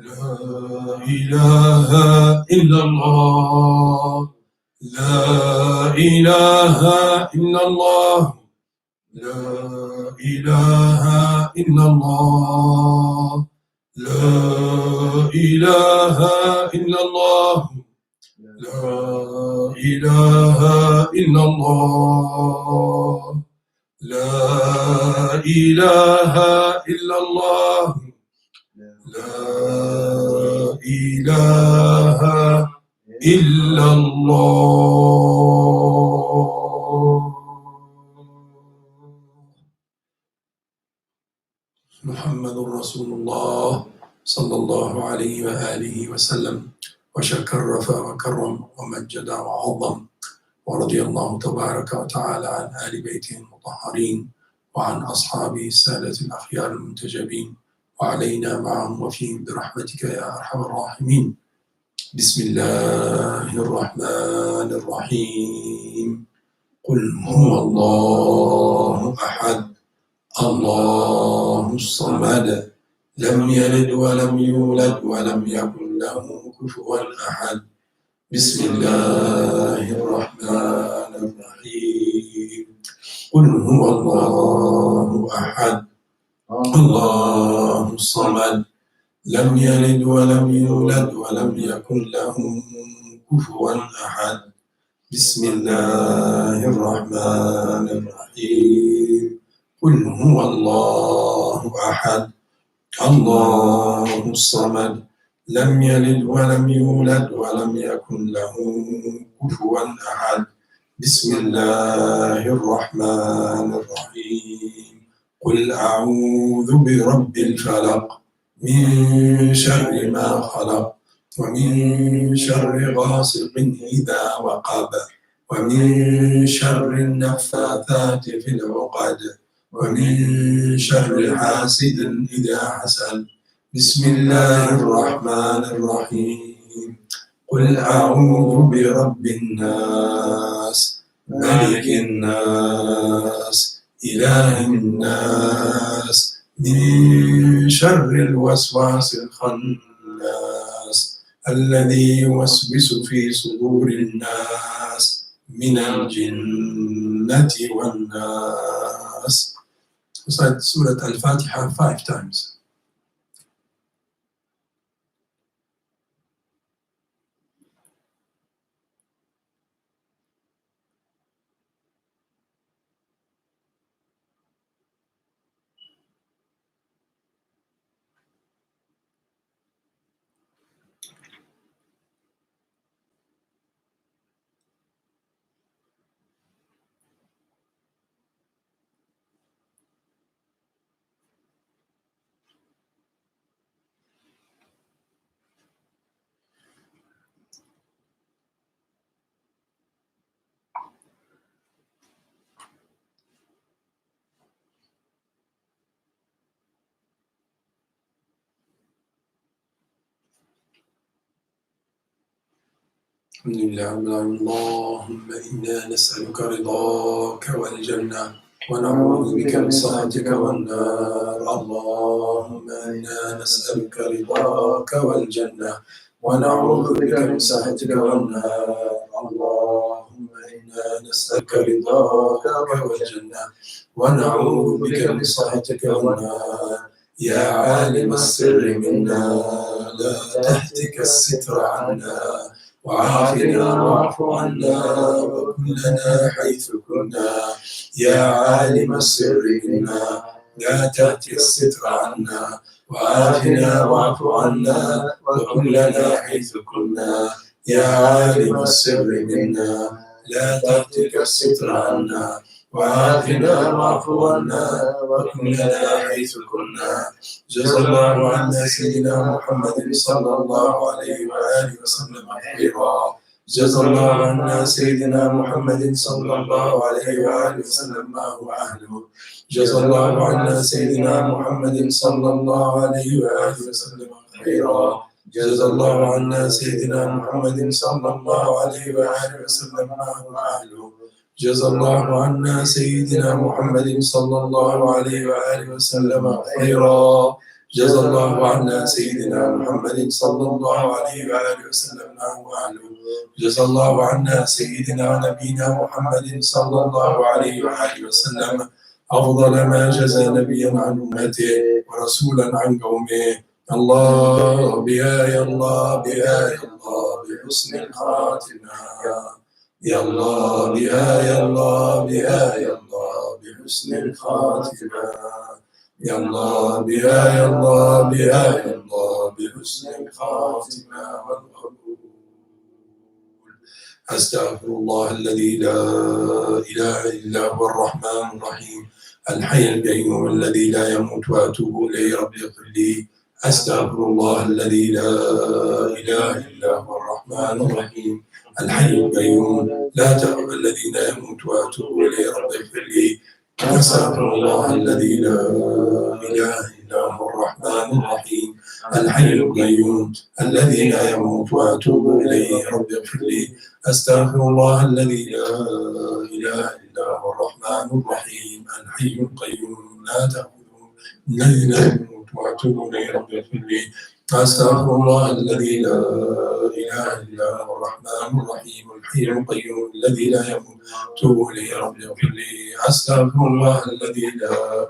لا إله إلا الله لا إله إلا الله لا إله إلا الله لا إله إلا الله لا إله إلا الله لا إله إلا الله لا إله إلا الله محمد رسول الله صلى الله عليه وآله وسلم وشكرف وكرم ومجد وعظم ورضي الله تبارك وتعالى عن آل بيته المطهرين وعن أصحابه السادة الأخيار المنتجبين وعلينا معهم وفيهم برحمتك يا أرحم الراحمين بسم الله الرحمن الرحيم قل هو الله أحد الله الصمد لم يلد ولم يولد ولم يكن له كفوا أحد بسم الله الرحمن الرحيم قل هو الله أحد الله الصمد لم يلد ولم يولد ولم يكن له كفوا أحد بسم الله الرحمن الرحيم قل هو الله أحد الله الصمد لم يلد ولم يولد ولم يكن له كفوا أحد بسم الله الرحمن الرحيم قل أعوذ برب الفلق من شر ما خلق ومن شر غاسق إذا وقب ومن شر النفاثات في العقد ومن شر حاسد إذا حسد بسم الله الرحمن الرحيم قل أعوذ برب الناس ملك الناس إله الناس من شر الوسواس الخناس الذي يوسوس في صدور الناس من الجنة والناس. Recite Surat Al-Fatiha 5 times. الحمد لله رب العالمين اللهم إنا نسألك رضاك والجنة ونعوذ بك من سخطك والنار اللهم إنا نسألك رضاك والجنة ونعوذ بك من سخطك والنار اللهم إنا نسألك رضاك والجنة ونعوذ بك من سخطك والنار يا عالم السر منا لا تهتك الستر عنا وعافنا واعف عنا وكن لنا حيث كنا يا عالم السر منا لا تهتك الستر عنا وعافنا واعف عنا وكن لنا حيث كنا يا عالم السر منا لا تهتك الستر عنا وعافنا واعف عنا وكن لنا حيث كنا جزا الله عنا سيدنا محمد صلى الله عليه وآله وسلم خيرا جزا الله عنا سيدنا محمد صلى الله عليه وآله وسلم ما هو أهله جزا الله عنا سيدنا محمد صلى الله عليه وآله وسلم خيرا جزا الله عنا سيدنا محمد صلى الله عليه وآله وسلم ما هو أهله جزا الله عنا سيدنا محمد صلى الله عليه وآله وسلم خيرا جزى الله عنا سيدنا محمد صلى الله عليه وآله وسلم وأهله. جزى الله عنا سيدنا ونبينا محمد صلى الله عليه وآله وسلم أفضل ما جزى نبيا عن أمته ورسولا عن قومه. الله بها يا الله بها يا الله بحسن الخاتمة. يا الله بها يا الله بها يا الله بحسن الخاتمة. يا الله بها يا الله بها يا الله بحسن الخاتمة والقبول. أستغفر الله الذي لا إله إلا هو الرحمن الرحيم الحي القيوم الذي لا يموت وأتوب إليه رب اغفر لي. أستغفر الله الذي لا إله إلا هو الرحمن الرحيم الحي القيوم الذي لا يموت وأتوب إليه رب اغفر لي. أستغفر الله الذي لا إله إلا هو الرحمن الرحيم الحي القيوم الذي لا يموت وأتوب إليه رب اغفر لي. أستغفر الله الذي لا إله إلا هو الرحمن الرحيم الحي القيوم لا تأخذه الذي لا يموت وأتوب إليه رب اغفر لي. أستغفر الله الذي لا إله إلا هو الرحمن الرحيم الحي القيوم الذي لا يموت وأتوب إليه رب اغفر لي. أستغفر الله الذي لا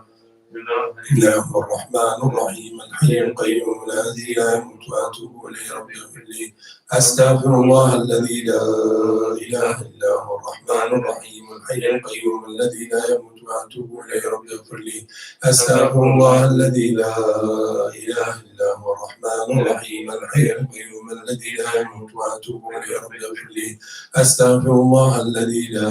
إله هو الرحمن الرحيم الحي القيوم الذي لا يموت وأتوب إليه رب اغفر لي. أستغفر الله الذي لا إله إلا هو الرحمن الرحيم الحي القيوم الذي لا يموت وأتوب إليه رب اغفر لي. أستغفر الله الذي لا إله إلا هو الرحمن الرحيم الحي القيوم الذي لا يموت وأتوب إليه رب اغفر لي. أستغفر الله الذي لا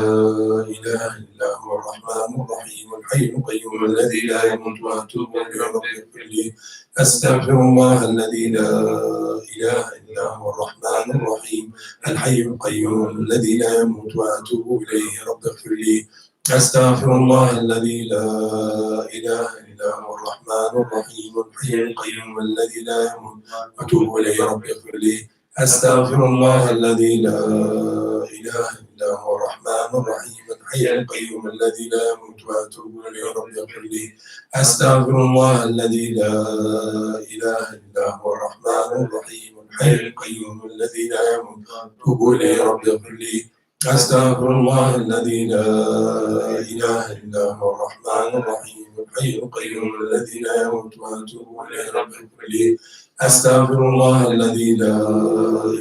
إله إلا هو الرحمن الرحيم الحي القيوم الذي لا يموت وأتوب إليه رب اغفر لي. أستغفر الله الذي لا إله إلا هو الرحمن الرحيم الحي القيوم الذي لا يموت وأتوب إليه رب اغفر لي. أستغفر الله الذي لا إله إلا هو الرحمن الرحيم الحي القيوم الذي لا يموت وأتوب إليه رب اغفر لي. أستغفر الله الذي لا إله إلا هو الرحمن الرحيم الحي القيوم الذي لا يموت وأتوب إليه رب اغفر لي. أستغفر الله الذي لا إله إلا هو الرحمن الرحيم الحي القيوم الذي لا يموت وأتوب إليه رب اغفر لي. أستغفر الله الذي لا إله إلا هو الرحمن الرحيم الحي القيوم الذي لا يموت وأتوب إليه رب اغفر لي. أستغفر الله الذي لا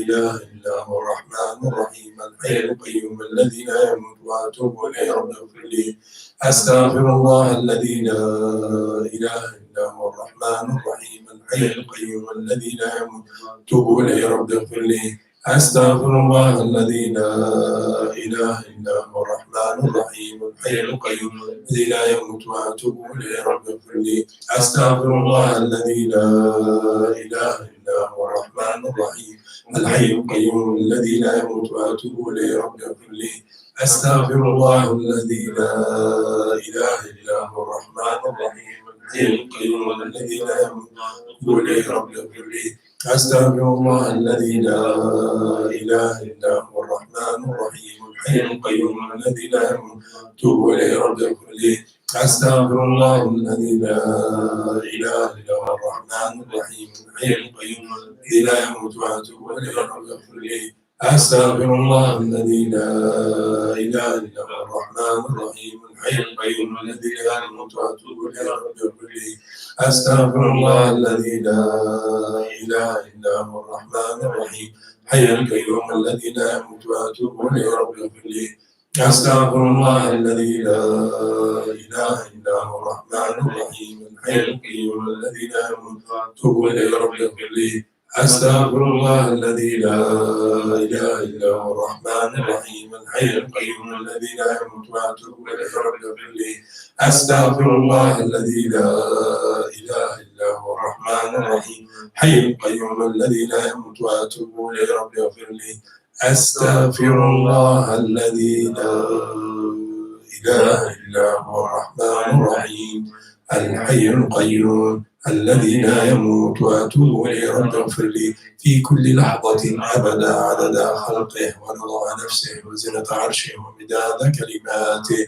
إله إلا هو الرحمن الرحيم الحي القيوم الذي لا يموت وأتوب إليه رب اغفر لي. أستغفر الله الذي لا إله إلا هو الرحمن الرحيم الحي القيوم الذي لا يموت وأتوب إليه رب اغفر لي. أستغفر الله الذي لا إله إلا هو الرحمن الرحيم الحي القيوم الذي لا يموت وأتوب إليه رب اغفر لي. أستغفر الله الذي لا إله إلا هو الرحمن الرحيم الحي القيوم الذي لا يموت وأتوب إليه رب اغفر لي. أستغفر الله الذي لا إله إلا هو الرحمن الرحيم الحي القيوم الذي لا يموت وأتوب إليه رب اغفر لي. أستغفر الله الذي لا إله إلا هو الرحمن الرحيم الحي القيوم الذي لا يموت وأتوب إليه رب اغفر لي. أستغفر الله الذي لا إله إلا هو الرحمن الرحيم الحي القيوم الذي لا يموت وأتوب إليه رب اغفر لي. أستغفر الله الذي لا إله إلا هو الرحمن الرحيم الحي القيوم الذي لا يموت وأتوب إليه رب اغفر لي. أستغفر الله الذي لا إله إلا هو الرحمن الرحيم الحي القيوم الذي لا يموت وأتوب إليه رب اغفر لي. أستغفر الله الذي لا إله إلا هو الرحمن الرحيم الحي القيوم الذي لا يموت وأتوب إليه رب اغفر لي. أستغفر الله الذي لا إله إلا هو الرحمن الرحيم الحي القيوم الذي لا يموت وأتوب إليه رب اغفر لي. أستغفر الله الذي لا إله إلا هو الرحمن الرحيم الحي القيوم الذي لا يموت وأتوب إليه رب اغفر لي. أستغفر الله الذي لا إله إلا هو الرحمن الرحيم الحي القيوم الذي لا يموت وأتوب إليه رب اغفر لي في كل لحظة أبدا عدد خلقه ورضا نفسه وزنة عرشه ومداد كلماته.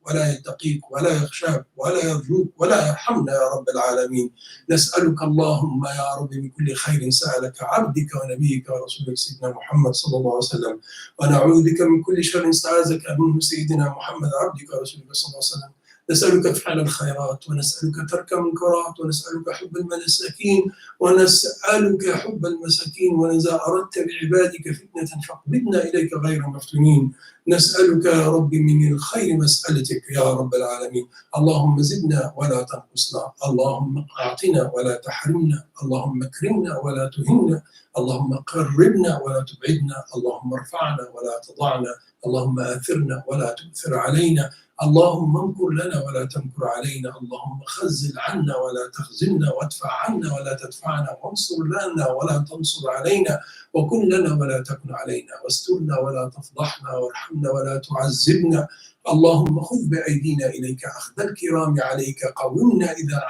ولا يتقيك ولا يخشاك ولا يرجوك ولا يرحمنا يا رب العالمين. نسألك اللهم يا رب من كل خير سألك عبدك ونبيك ورسولك سيدنا محمد صلى الله عليه وسلم، ونعوذ بك من كل شر استعاذك منه سيدنا محمد عبدك ورسولك صلى الله عليه وسلم. نسألك فعل الخيرات، ونسألك ترك المنكرات، ونسألك حب المساكين، ونسألك حب المساكين، وإذا أردت بعبادك فتنة فاقبضنا إليك غير مفتونين. نسألك يا رب من الخير مسألتك يا رب العالمين. اللهم زدنا ولا تنقصنا، اللهم أعطنا ولا تحرمنا، اللهم اكرمنا ولا تهنا، اللهم قربنا ولا تبعدنا، اللهم ارفعنا ولا تضعنا، اللهم آثرنا ولا تؤثر علينا، اللهم امكر لنا ولا تمكر علينا، اللهم خزل عنا ولا تخزلنا، وادفع عنا ولا تدفعنا، وانصر لنا ولا تنصر علينا، وكن لنا ولا تكن علينا، واسترنا ولا تفضحنا، وارحمنا ولا تعذبنا. اللهم خذ بأيدينا إليك أخذ الكرام عليك، قومنا إذا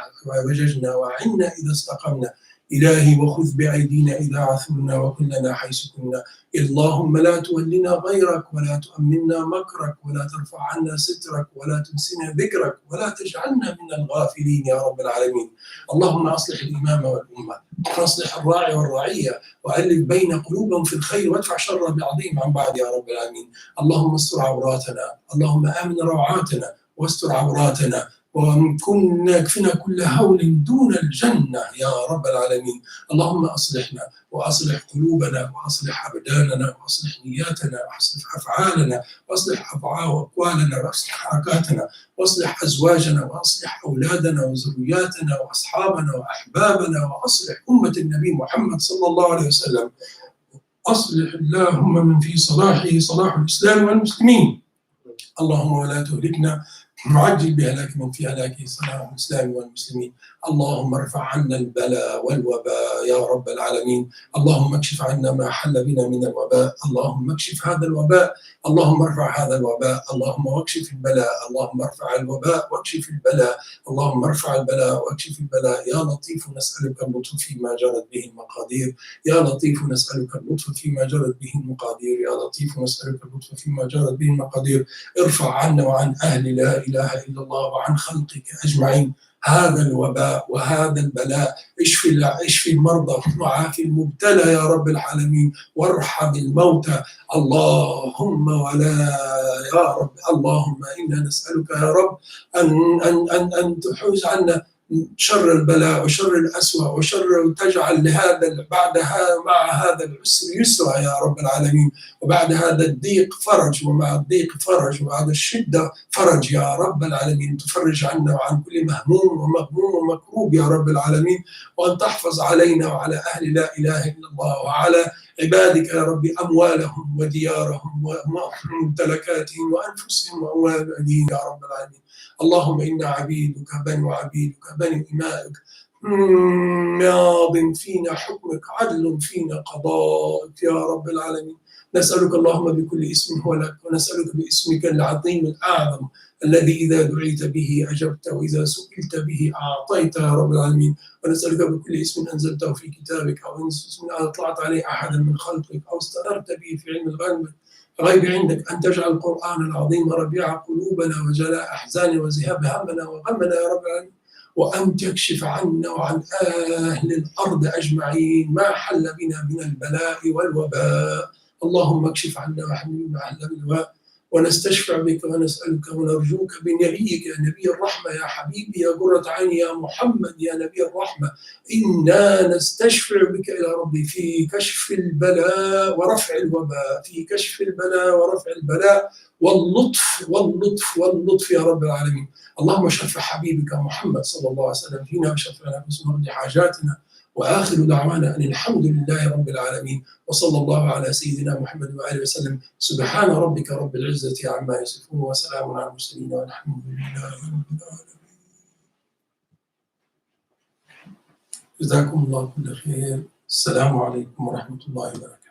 وججنا، وعنا إذا استقمنا. إلهي وخذ بأيدينا إذا عثرنا، وكن لنا حيث كنا. اللهم لا تولنا غيرك، ولا تؤمنا مكرك، ولا ترفع عنا سترك، ولا تنسنا ذكرك، ولا تجعلنا من الغافلين يا رب العالمين. اللهم أصلح الإمام والأمة، واصلح الراعي والرعية، وألف بين قلوبهم في الخير، وادفع شر بعضهم عن بعض يا رب العالمين. اللهم استر عوراتنا، اللهم آمن روعاتنا، واستر عوراتنا، وكنا اكفنا كل هول دون الجنة يا رب العالمين. اللهم أصلحنا وأصلح قلوبنا وأصلح أبداننا وأصلح نياتنا وأصلح أفعالنا وأصلح أقوالنا وأصلح حركاتنا وأصلح أزواجنا وأصلح أولادنا وذرياتنا وأصحابنا وأحبابنا وأصلح أمة النبي محمد صلى الله عليه وسلم. أصلح اللهم من في صلاحه صلاح الإسلام والمسلمين. اللهم ولا تهلكنا نعجل بهلاك من في هلاكه صلاح الإسلام والمسلمين. اللهم ارفع عنا البلاء والوباء يا رب العالمين. اللهم اكشف عنا ما حل بنا من الوباء، اللهم اكشف هذا الوباء، اللهم ارفع هذا الوباء، اللهم واكشف البلاء، اللهم ارفع الوباء واكشف البلاء، اللهم ارفع البلاء واكشف البلاء. يا لطيف نسألك اللطف فيما جرت به المقادير، يا لطيف نسألك اللطف فيما جرت به المقادير، يا لطيف نسألك اللطف فيما جرت به المقادير. ارفع عنا وعن أهل لا إله إلا الله وعن خلقك أجمعين هذا الوباء وهذا البلاء. اشفي المرضى وعافي المبتلى يا رب العالمين، وارحم الموتى اللهم. ولا يا رب اللهم إنا نسألك يا رب أن تحوز عنا شر البلاء وشر الأسوأ وشر، تجعل لهذا بعدها مع هذا العسر يسرا يا رب العالمين، وبعد هذا الضيق فرج، ومع الضيق فرج، وبعد الشدة فرج يا رب العالمين. تفرج عنا وعن كل مهموم ومغموم ومكروب يا رب العالمين، وأن تحفظ علينا وعلى أهل لا إله إلا الله وعلى عبادك يا رب أموالهم وديارهم وممتلكاتهم وأنفسهم وأموال أهلهم يا رب العالمين. اللهم إنا عبيدك بنو عبيدك بنو إمائك، ماض فينا حكمك، عدل فينا قضاءك يا رب العالمين. نسألك اللهم بكل اسم هو لك، ونسألك باسمك العظيم الأعظم الذي إذا دعيت به أجبت، وإذا سئلت به أعطيت يا رب العالمين. ونسألك بكل اسم أنزلته في كتابك، أو اسم أطلعت عليه أحدا من خلقك، أو استأثرت به في علم الغيب عندك، أن تجعل القرآن العظيم ربيع قلوبنا وجلاء أحزاننا وذهاب همنا وغمنا يا رب العالمين، وأن تكشف عنا وعن أهل الأرض أجمعين ما حل بنا من البلاء والوباء. اللهم اكشف عنا وحملنا أهل الوباء، ونستشفع بك ونسألك ونرجوك بنبيك يا نبي الرحمة يا حبيبي يا قرة عيني يا محمد يا نبي الرحمة. إنا نستشفع بك إلى ربي في كشف البلاء ورفع الوباء، في كشف البلاء ورفع البلاء واللطف واللطف واللطف يا رب العالمين. اللهم شفع حبيبك محمد صلى الله عليه وسلم فينا، وشفعنا باسم حاجاتنا. وآخر دعوانا أن الحمد لله رب العالمين، وصلى الله على سيدنا محمد وآله وسلم. سبحان ربك رب العزة عما يصفون، وسلام على المرسلين، والحمد لله رب العالمين. جزاكم الله كل خير. السلام عليكم ورحمة الله وبركاته.